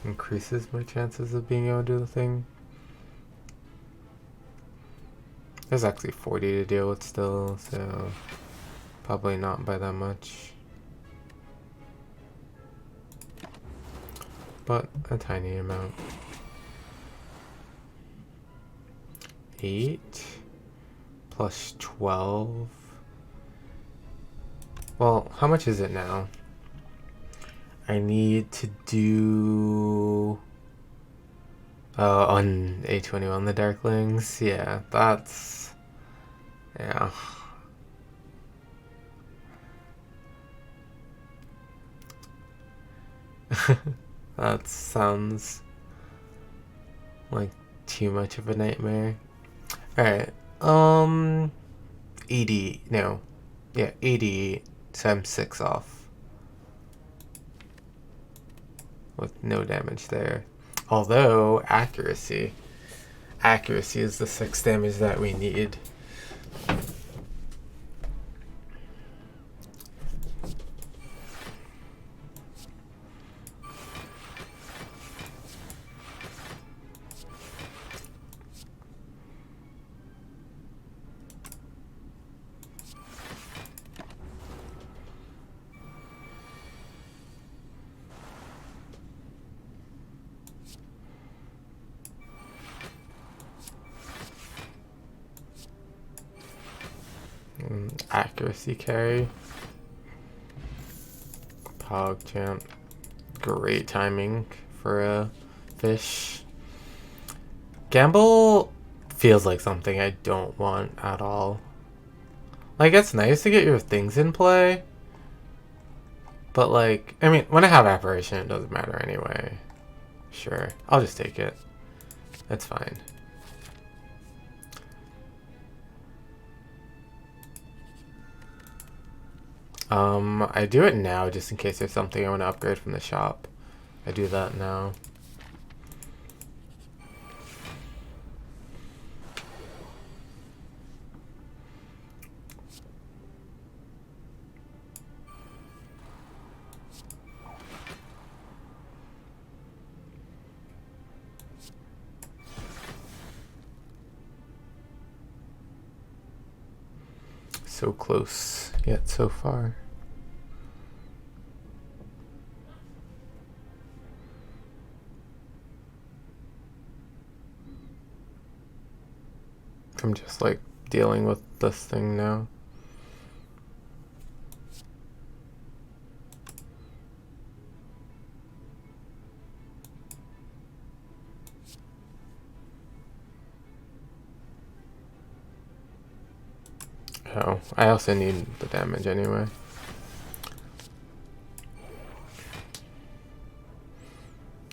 increases my chances of being able to do the thing. There's actually 40 to deal with still, so probably not by that much. But a tiny amount. 8 plus 12. Well, how much is it now? I need to do... on A21, the Darklings. Yeah, that's... Yeah. That sounds like too much of a nightmare. Alright, 80, no. Yeah, 88, so I'm 6 off. With no damage there. Although, accuracy. Accuracy is the 6 damage that we need. accuracy carry. PogChamp. Great timing for a fish. Gamble feels like something I don't want at all. Like, it's nice to get your things in play, but like, I mean, when I have Apparition, it doesn't matter anyway. Sure, I'll just take it. That's fine. I do it now just in case there's something I want to upgrade from the shop. I do that now. So close, yet so far. I'm just like dealing with this thing now. Oh, I also need the damage anyway.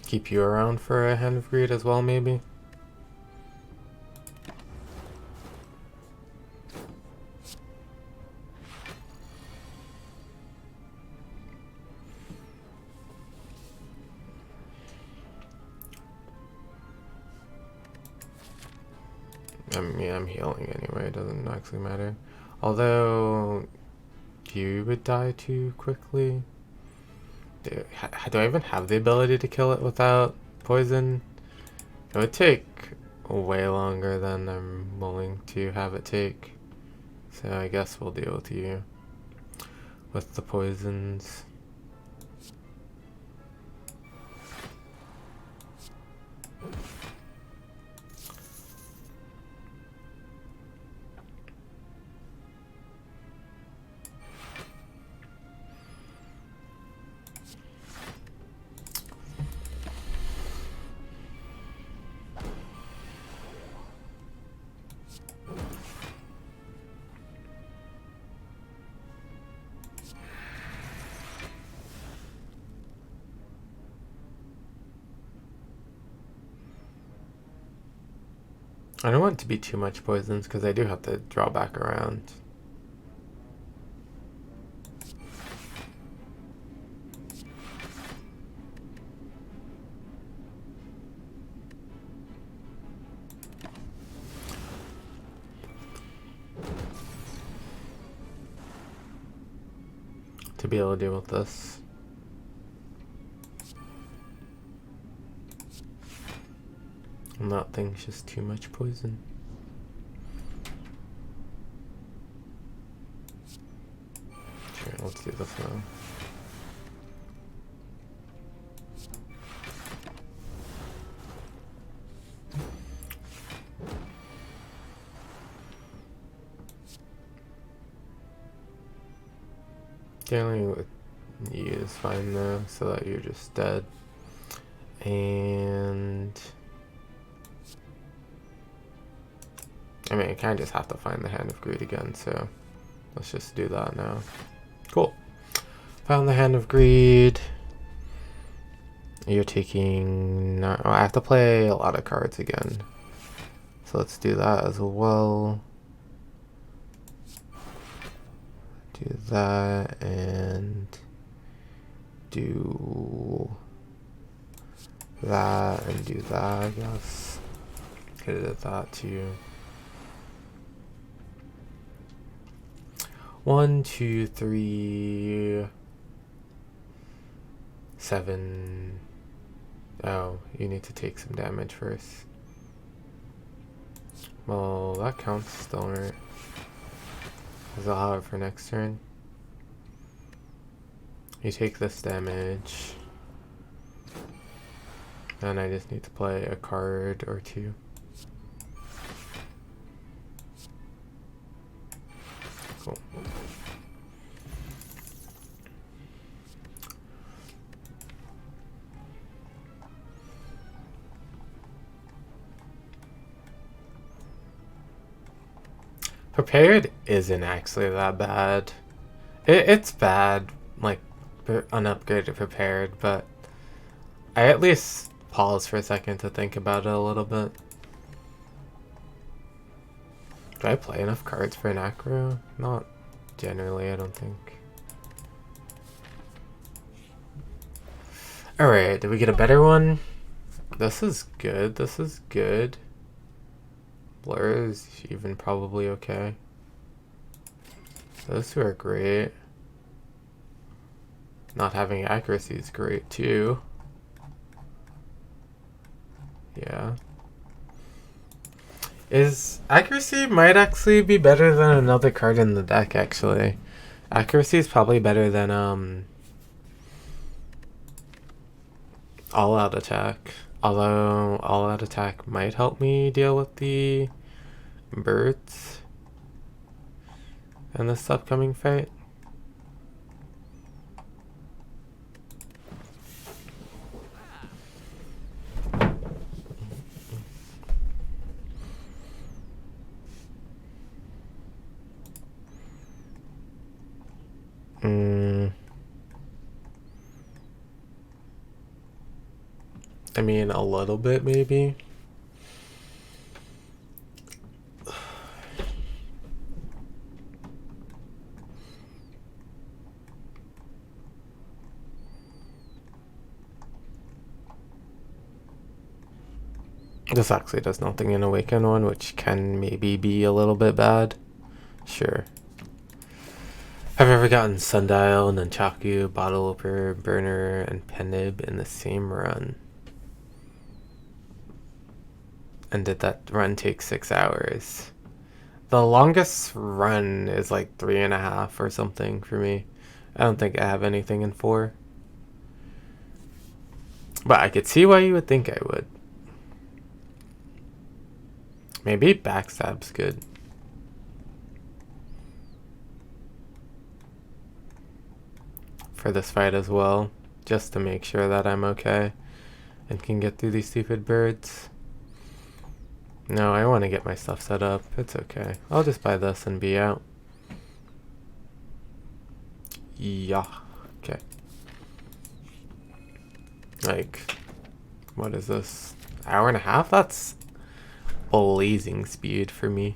Keep you around for a Hand of Greed as well, maybe? I mean, I'm healing anyway, it doesn't actually matter. Although, you would die too quickly. Do I even have the ability to kill it without poison? It would take way longer than I'm willing to have it take. So I guess we'll deal with you with the poisons. I don't want it to be too much poisons because I do have to draw back around. To be able to deal with this. And that thing's just too much poison. Sure, let's do this now. Dealing with you is fine though, so that you're just dead. And I mean, I kind of just have to find the Hand of Greed again, so let's just do that now. Cool. Found the Hand of Greed. You're taking... Oh, I have to play a lot of cards again. So let's do that as well. Do that and do that and do that, I guess. Could have did that too. 1, 2, 3, 7. Oh, you need to take some damage first. Well, that counts still, right? Because I'll have it for next turn. You take this damage. And I just need to play a card or two. Cool. Prepared isn't actually that bad. It's bad, like, unupgraded prepared, but I at least pause for a second to think about it a little bit. Do I play enough cards for an acro? Not generally, I don't think. Alright, did we get a better one? This is good, this is good. Blur is even probably okay. Those two are great. Not having accuracy is great too. Yeah. Accuracy might actually be better than another card in the deck, actually. Accuracy is probably better than all out attack. Although all out attack might help me deal with the birds in this upcoming fight. I mean, a little bit, maybe. This actually does nothing in Awaken one, which can maybe be a little bit bad. Sure. Have you ever gotten Sundial, Nunchaku, Bottle Opener, Burner, and Penib in the same run? And did that run take 6 hours? The longest run is like 3.5 or something for me. I don't think I have anything in 4. But I could see why you would think I would. Maybe Backstab's good. For this fight as well, just to make sure that I'm okay and can get through these stupid birds. No, I want to get my stuff set up. It's okay. I'll just buy this and be out. Yeah. Okay. Like, what is this? Hour and a half? That's blazing speed for me.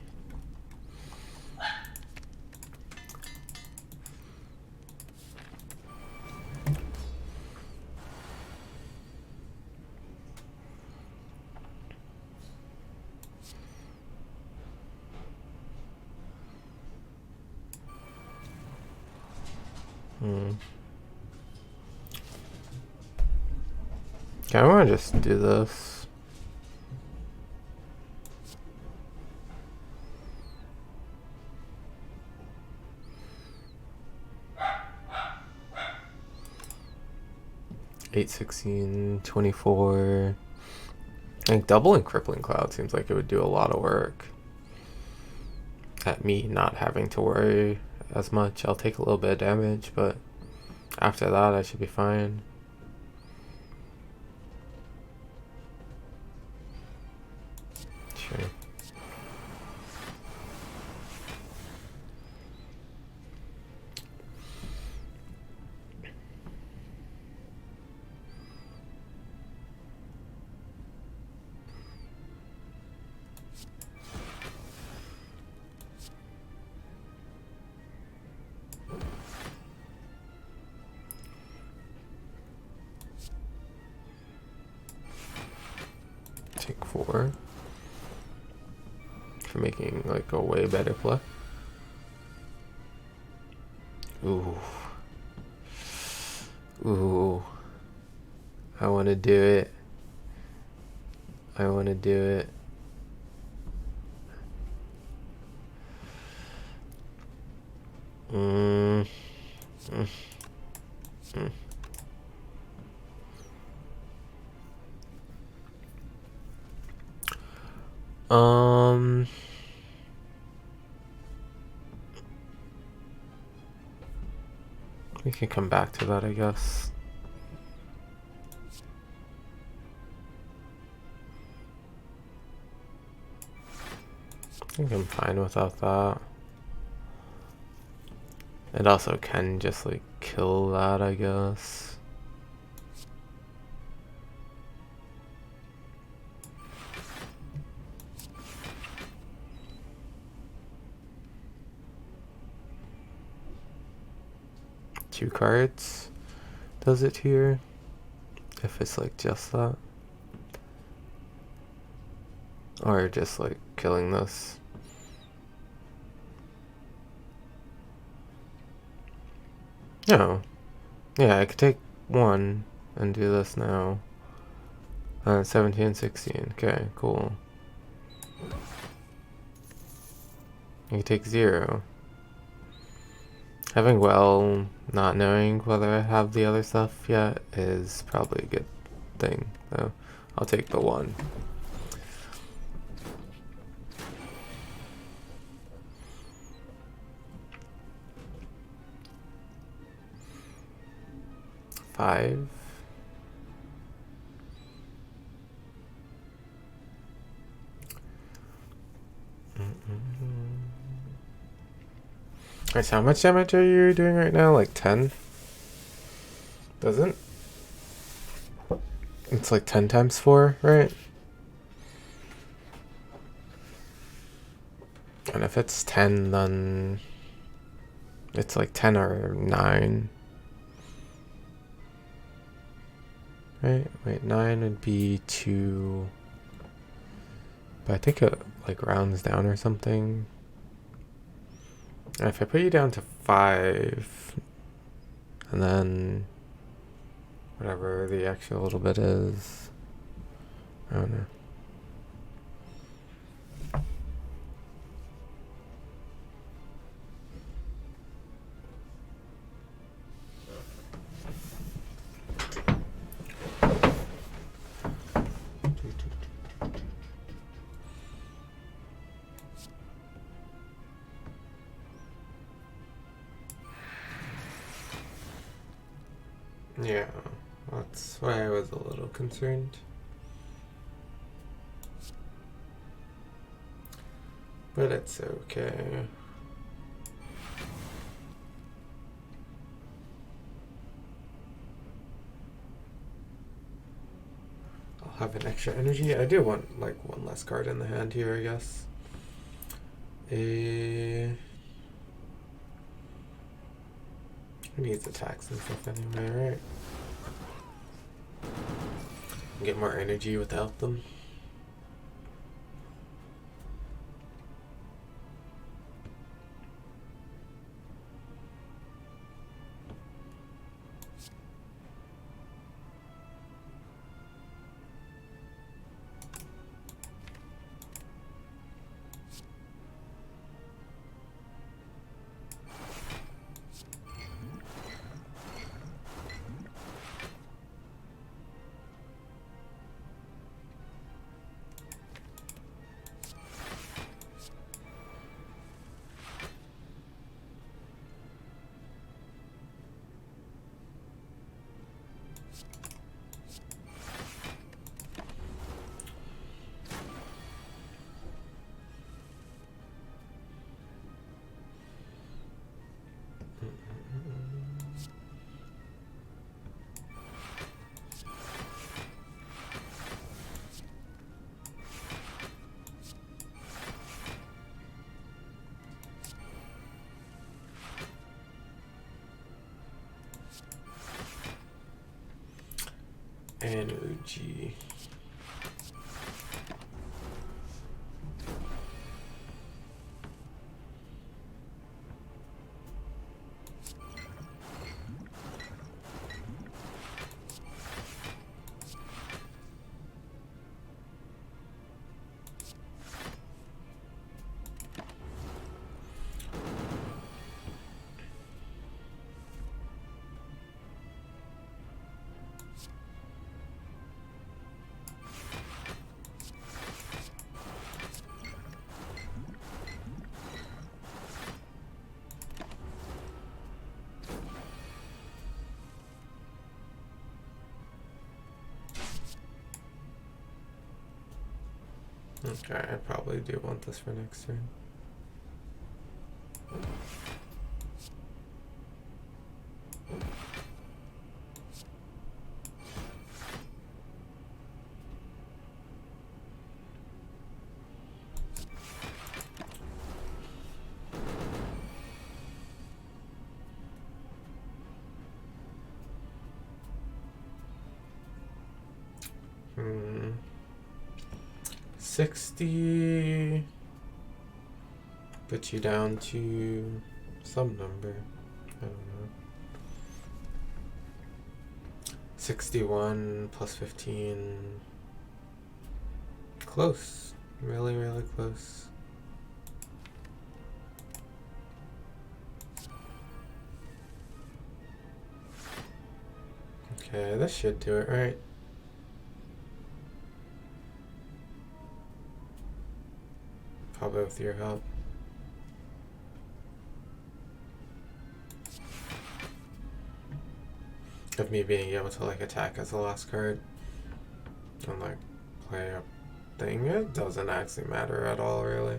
Okay, I want to just do this. Eight, 16, 24. Like double and crippling cloud seems like it would do a lot of work. At me not having to worry as much. I'll take a little bit of damage, but after that I should be fine. Sure. Take 4 for making like a way better play. Ooh. Ooh. I want to do it. I want to do it. We can come back to that, I guess. I think I'm fine without that. It also can just like kill that, I guess. Two cards does it here, if it's like just that, or just like killing this. No, yeah, I could take one and do this now. 17, 16. Okay, cool. You can take 0. Having not knowing whether I have the other stuff yet is probably a good thing, so I'll take the 1. Five. Alright, so how much damage are you doing right now? Like 10? Doesn't? It's like 10 times 4, right? And if it's 10, then it's like 10 or 9. Right? Wait, 9 would be 2. But I think it like rounds down or something. And if I put you down to 5, and then whatever the extra little bit is, I don't know. Yeah, that's why I was a little concerned. But it's okay. I'll have an extra energy. I do want like one less card in the hand here, I guess. Who needs attacks and stuff anyway, right? Get more energy without them. Energy. Okay, I probably do want this for next turn. Hmm. 60. Put you down to some number. I don't know. 61 plus 15. Close. Really, really close. Okay, this should do it, right? Probably with your help. Of me being able to like attack as the last card and like play a thing, it doesn't actually matter at all, really.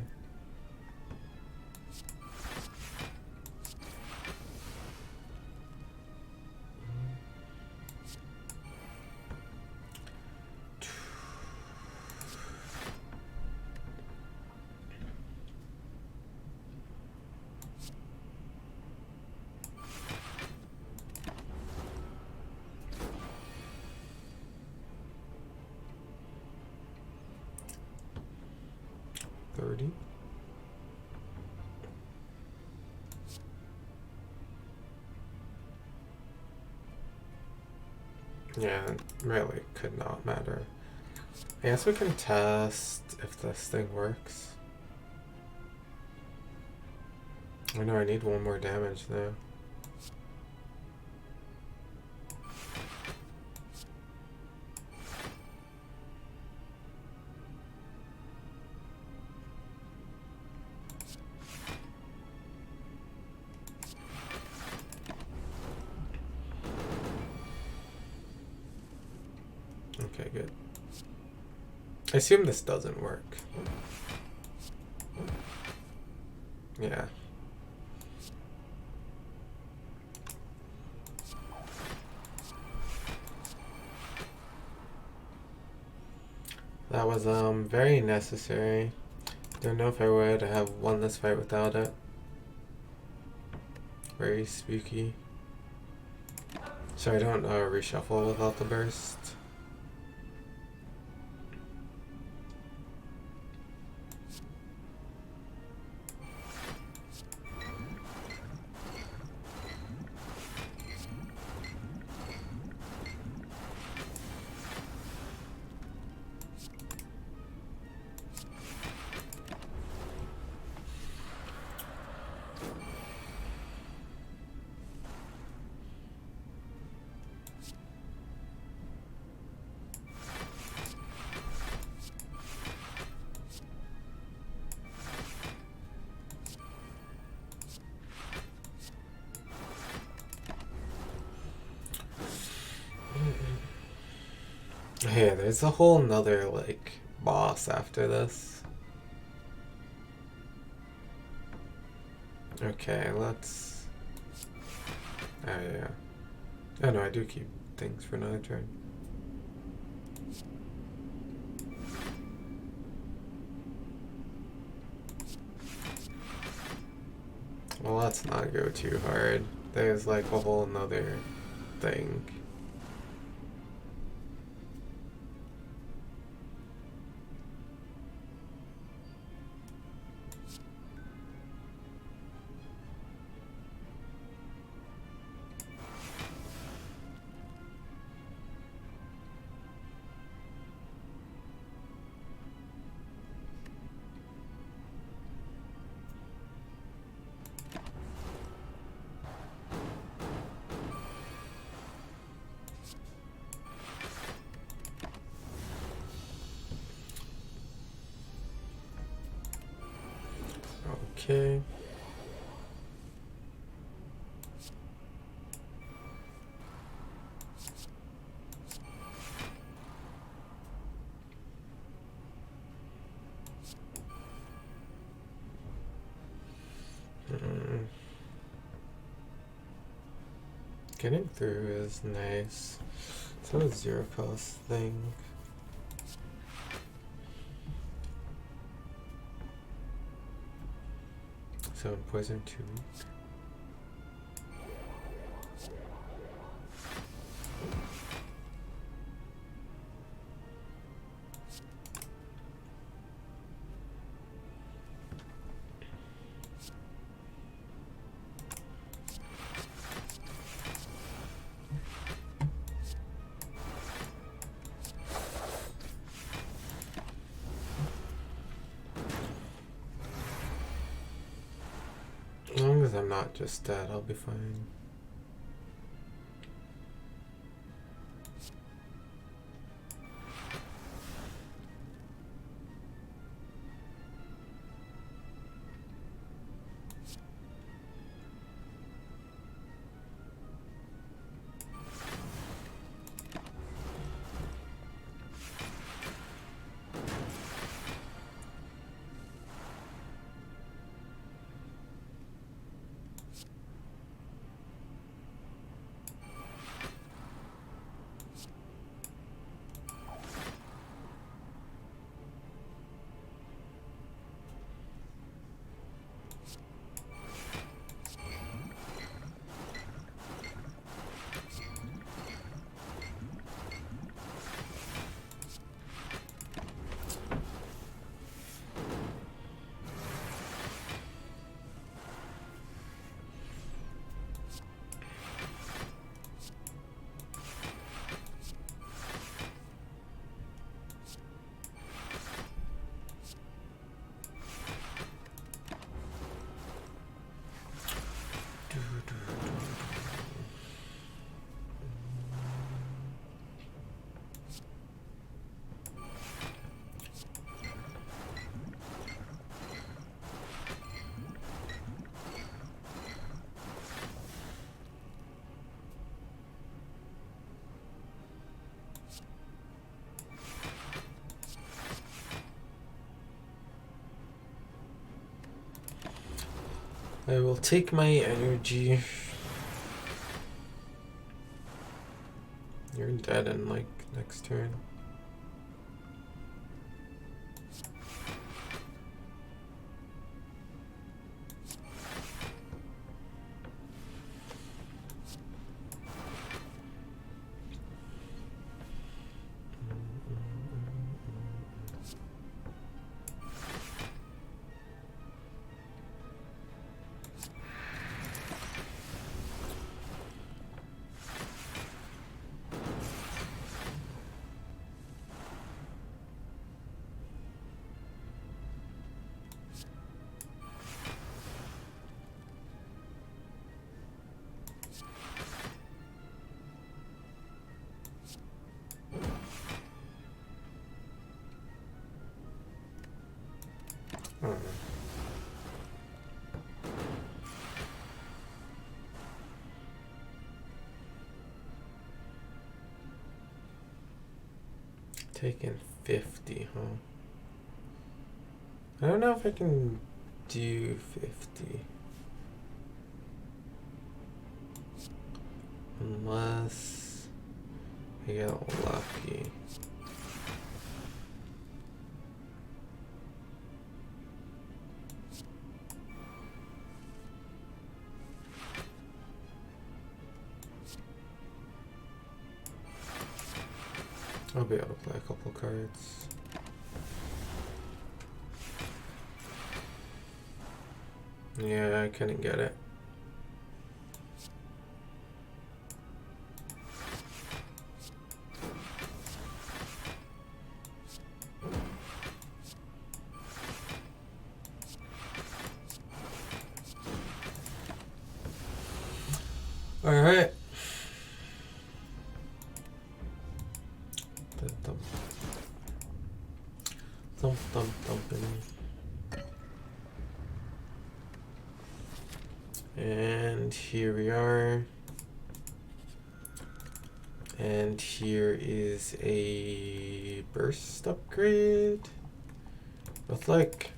Yeah, it really could not matter. I guess we can test if this thing works. I know I need one more damage though. Okay, good. I assume this doesn't work. Yeah. That was very necessary. Don't know if I would have won this fight without it. Very spooky. So I don't reshuffle without the burst. Hey, there's a whole nother, like, boss after this. Okay, let's... Oh, yeah. Oh, no, I do keep things for another turn. Well, let's not go too hard. There's, like, a whole nother thing. Okay. Getting through is nice. So is zero cost thing. So poison 2 weak. As long as I'm not just dead, I'll be fine. I will take my energy. You're dead in like next turn. Taking 50, huh? I don't know if I can do 50. Unless I get lucky. I'll be able to play a couple cards. Yeah, I couldn't get it. All right. And here we are. And here is a burst upgrade with like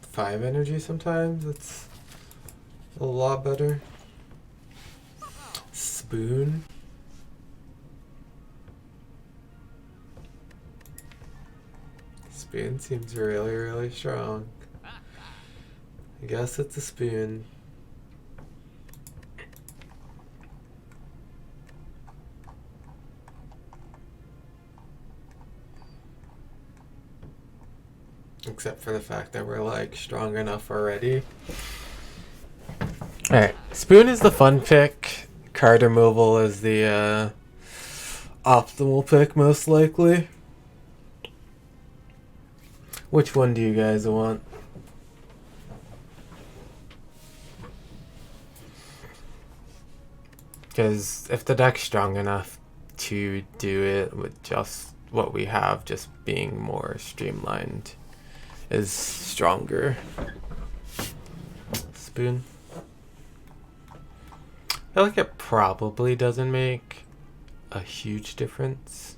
5 energy sometimes. It's a lot better. spoon. Spoon seems really, really strong. I guess it's a spoon. Except for the fact that we're like strong enough already. Alright, spoon is the fun pick. Card removal is the optimal pick, most likely. Which one do you guys want? Because if the deck's strong enough to do it with just what we have, just being more streamlined, is stronger. Spoon. I feel like it probably doesn't make a huge difference.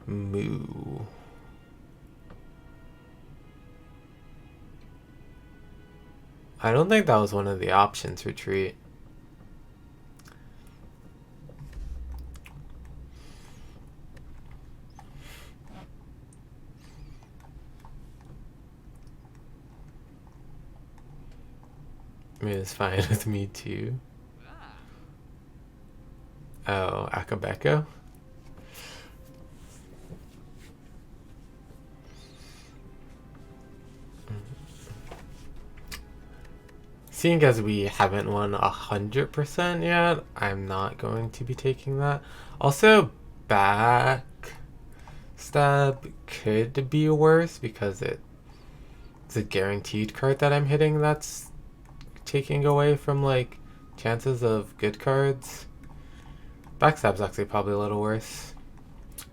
Moo. I don't think that was one of the options, retreat. I mean, it's fine with me too. Oh, Akabeko? Seeing as we haven't won 100% yet, I'm not going to be taking that. Also, back stab could be worse because it's a guaranteed card that I'm hitting that's taking away from like chances of good cards. Backstab's actually probably a little worse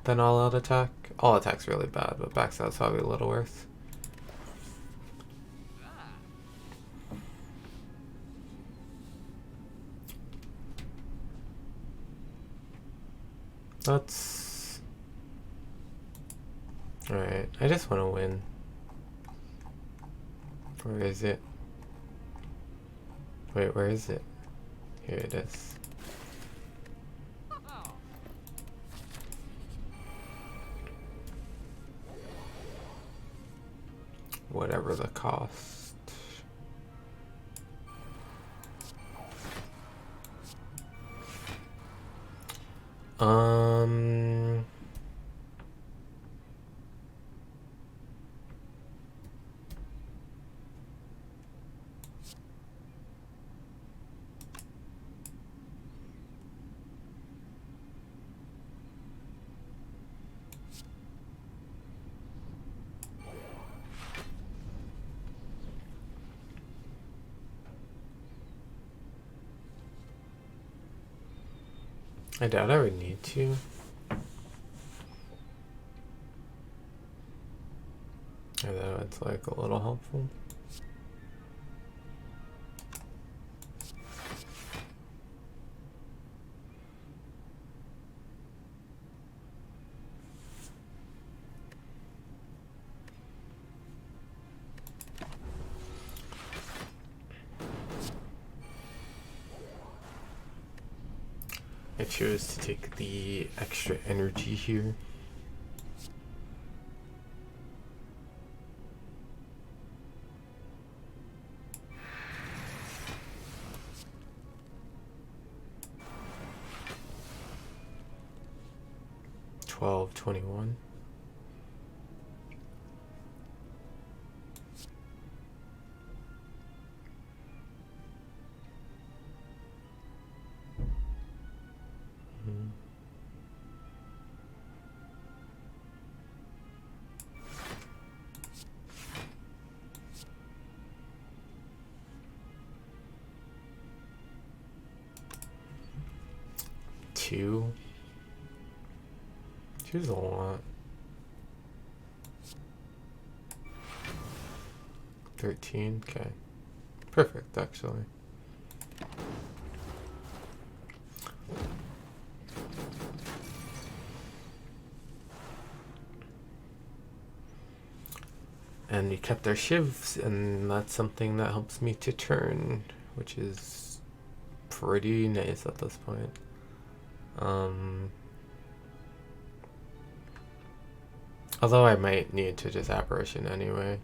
than all out attack. All attack's really bad, but backstab's probably a little worse. Let's... Alright, I just want to win. Where is it? Wait, where is it? Here it is. Whatever the cost. I doubt I would need to. Although it's like a little helpful. I chose to take the extra energy here. $12.21. Two. Two's a lot. 13. Okay. Perfect, actually. And we kept our shivs, and that's something that helps me to turn which is pretty nice at this point. Although I might need to just apparition anyway.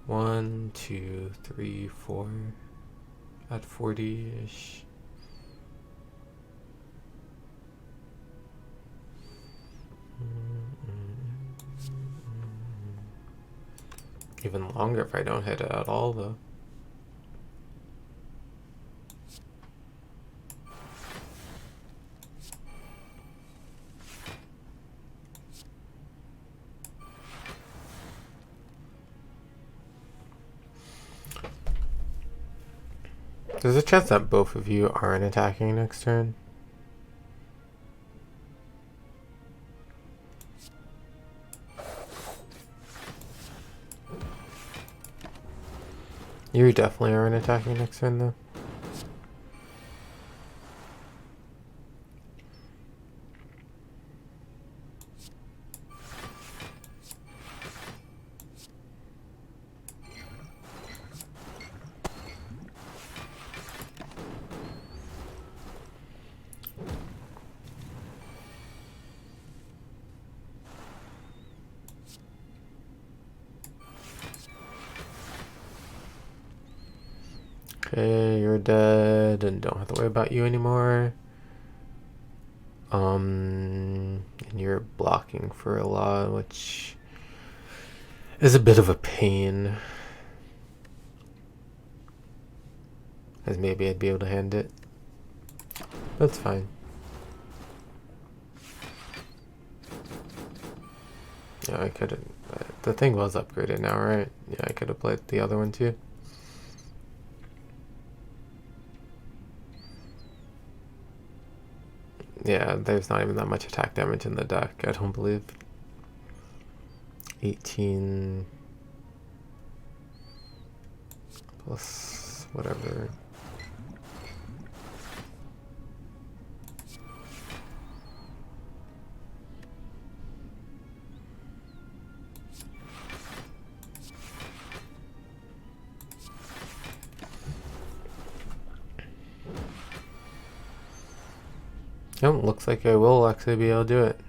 One, two, three, four, at 40-ish. Even longer if I don't hit it at all, though. There's a chance that both of you aren't attacking next turn. You definitely aren't attacking next turn, though. Okay, you're dead and don't have to worry about you anymore. And you're blocking for a lot, which is a bit of a pain. As maybe I'd be able to hand it. That's fine. Yeah, I could have. The thing was upgraded now, right? Yeah, I could have played the other one too. Yeah, there's not even that much attack damage in the deck, I don't believe. 18 plus whatever. Yep, looks like I will actually be able to do it.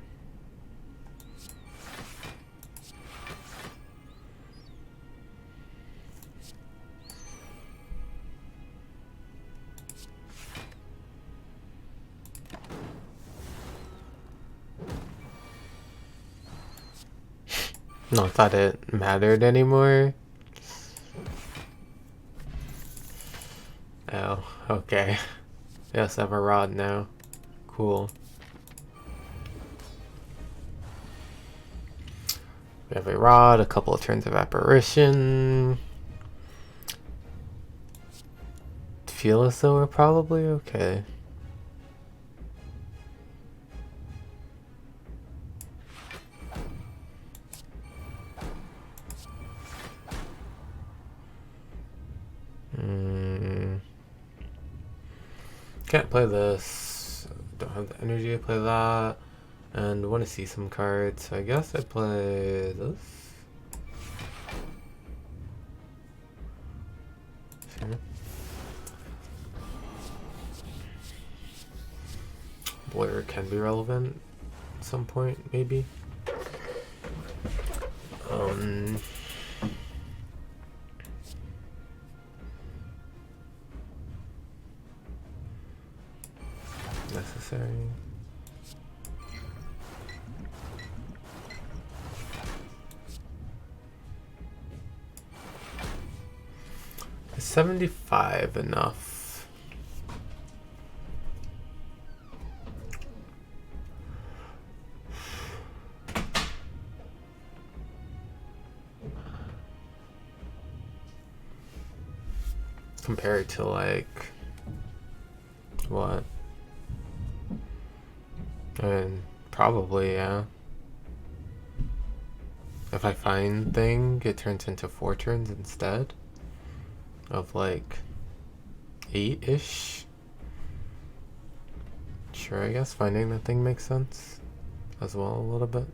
Not that it mattered anymore. Oh, okay. Yes, I have a rod now. Cool. We have a rod, a couple of turns of apparition. Feel as though we're probably okay. Can't play this. Don't have the energy to play that. And want to see some cards, so I guess I play this. Sure. Blur can be relevant at some point, maybe. Necessary. Is 75 enough? Compared to like what? And probably, yeah. If I find thing, it turns into 4 turns instead of like 8-ish. Sure, I guess finding the thing makes sense as well a little bit.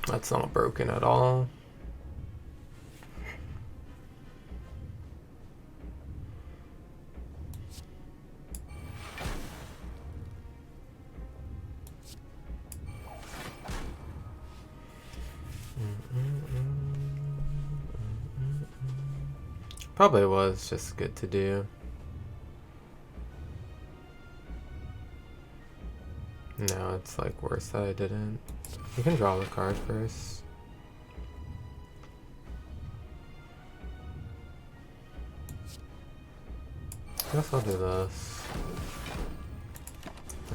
That's not broken at all. Probably was just good to do. No, it's like worse that I didn't. You can draw the card first. I guess I'll do this.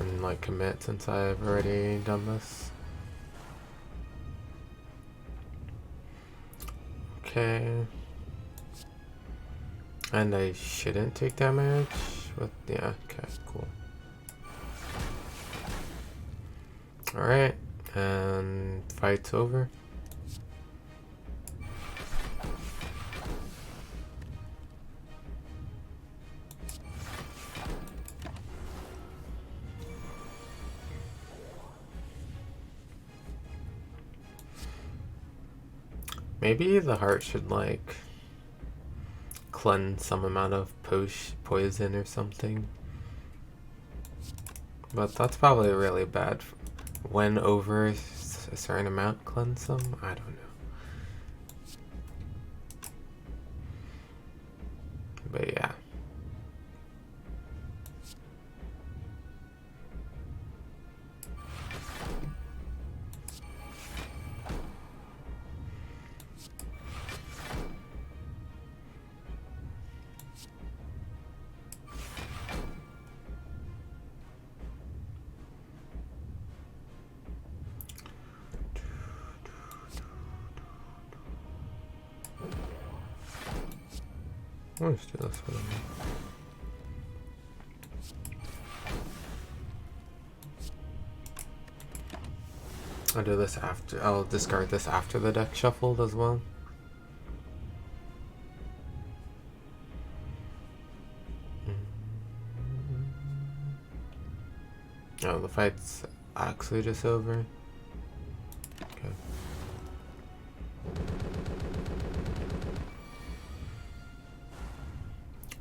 And like commit since I've already done this. Okay. And I shouldn't take damage with, yeah, okay, cool. Alright, and fight's over. Maybe the heart should like cleanse some amount of poison or something. But that's probably really bad. When over a certain amount, cleanse some? I don't know. But yeah. Let's do this one. I'll do this after. I'll discard this after the deck shuffled as well. Oh, the fight's actually just over. Okay.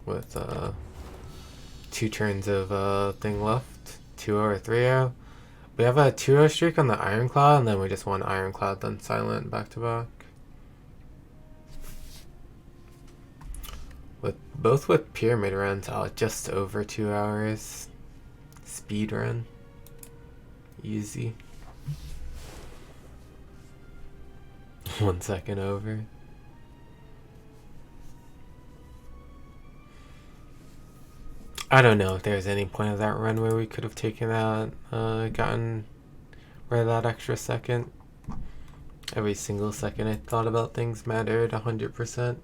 With 2 turns of thing left, 2 or 3-0. We have a 2-0 streak on the Ironclad, and then we just won Ironclad, then Silent back to back. With both with Pyramid runs out just over 2 hours. Speed run, easy. 1 second over. I don't know if there's any point of that run where we could have taken that, gotten rid of that extra second. Every single second I thought about things mattered 100%.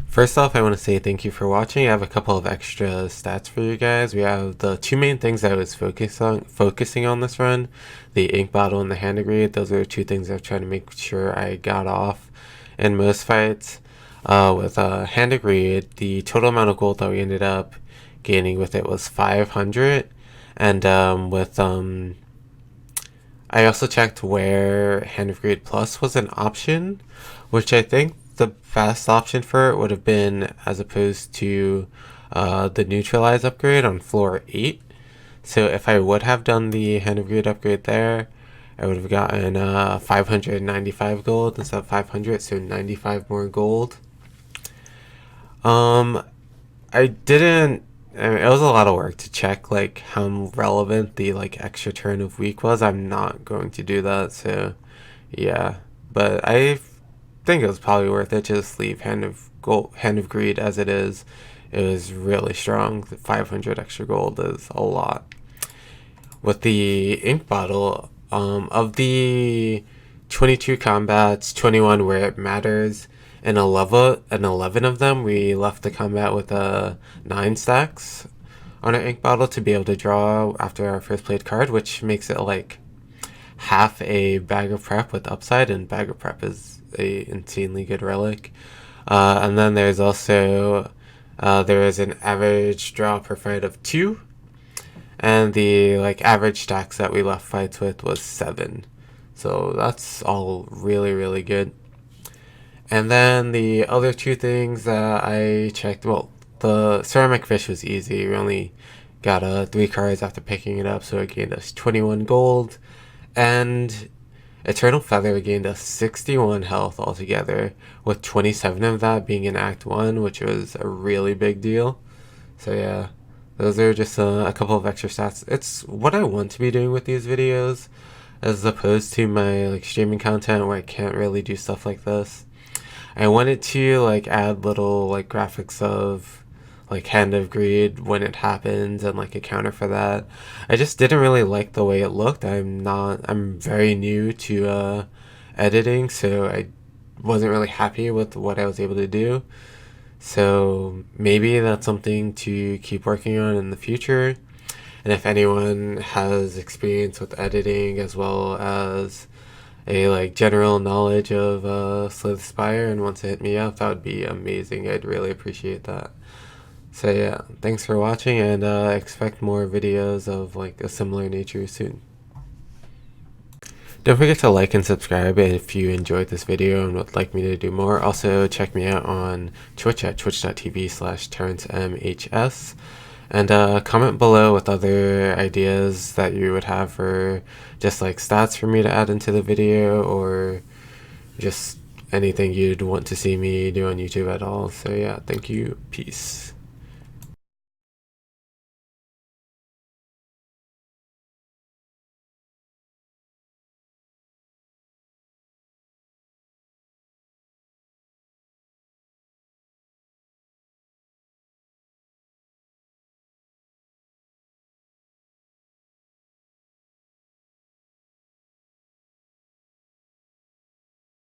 First off, I want to say thank you for watching. I have a couple of extra stats for you guys. We have the 2 main things I was focusing on this run, the ink bottle and the hand grenade. Those are the 2 things I've tried to make sure I got off in most fights. With hand grenade, the total amount of gold that we ended up gaining with it was 500, and I also checked where hand grenade plus was an option, which I think the best option for it would have been as opposed to the neutralize upgrade on floor 8. So if I would have done the hand grenade upgrade there, I would have gotten 595 gold instead of 500, so 95 more gold. I didn't, I mean, it was a lot of work to check like how relevant the like extra turn of week was. I'm not going to do that, so yeah, but I think it was probably worth it. Just leave hand of greed as it is. It was really strong. 500 extra gold is a lot. With the ink bottle, of the 22 combats, 21 where it matters, and 11 of them, we left the combat with 9 stacks on our ink bottle to be able to draw after our first played card, which makes it like half a bag of prep with upside, and bag of prep is a insanely good relic. And then there's also there is an average draw per fight of 2, and the like average stacks that we left fights with was 7. So that's all really good. And then the other 2 things that I checked, well, the ceramic fish was easy. We only got 3 cards after picking it up, so it gained us 21 gold. And Eternal Feather gained us 61 health altogether, with 27 of that being in Act 1, which was a really big deal. So yeah, those are just a couple of extra stats. It's what I want to be doing with these videos, as opposed to my like streaming content where I can't really do stuff like this. I wanted to like add little like graphics of like Hand of Greed when it happens and like a counter for that. I just didn't really like the way it looked. I'm very new to editing, so I wasn't really happy with what I was able to do. So maybe that's something to keep working on in the future. And if anyone has experience with editing as well as a like general knowledge of Slay the Spire and wants to hit me up, that would be amazing. I'd really appreciate that. So yeah, thanks for watching, and expect more videos of like a similar nature soon. Don't forget to like and subscribe if you enjoyed this video and would like me to do more. Also check me out on Twitch at twitch.tv/TerrenceMHS. And comment below with other ideas that you would have for just like stats for me to add into the video, or just anything you'd want to see me do on YouTube at all. So yeah, thank you. Peace.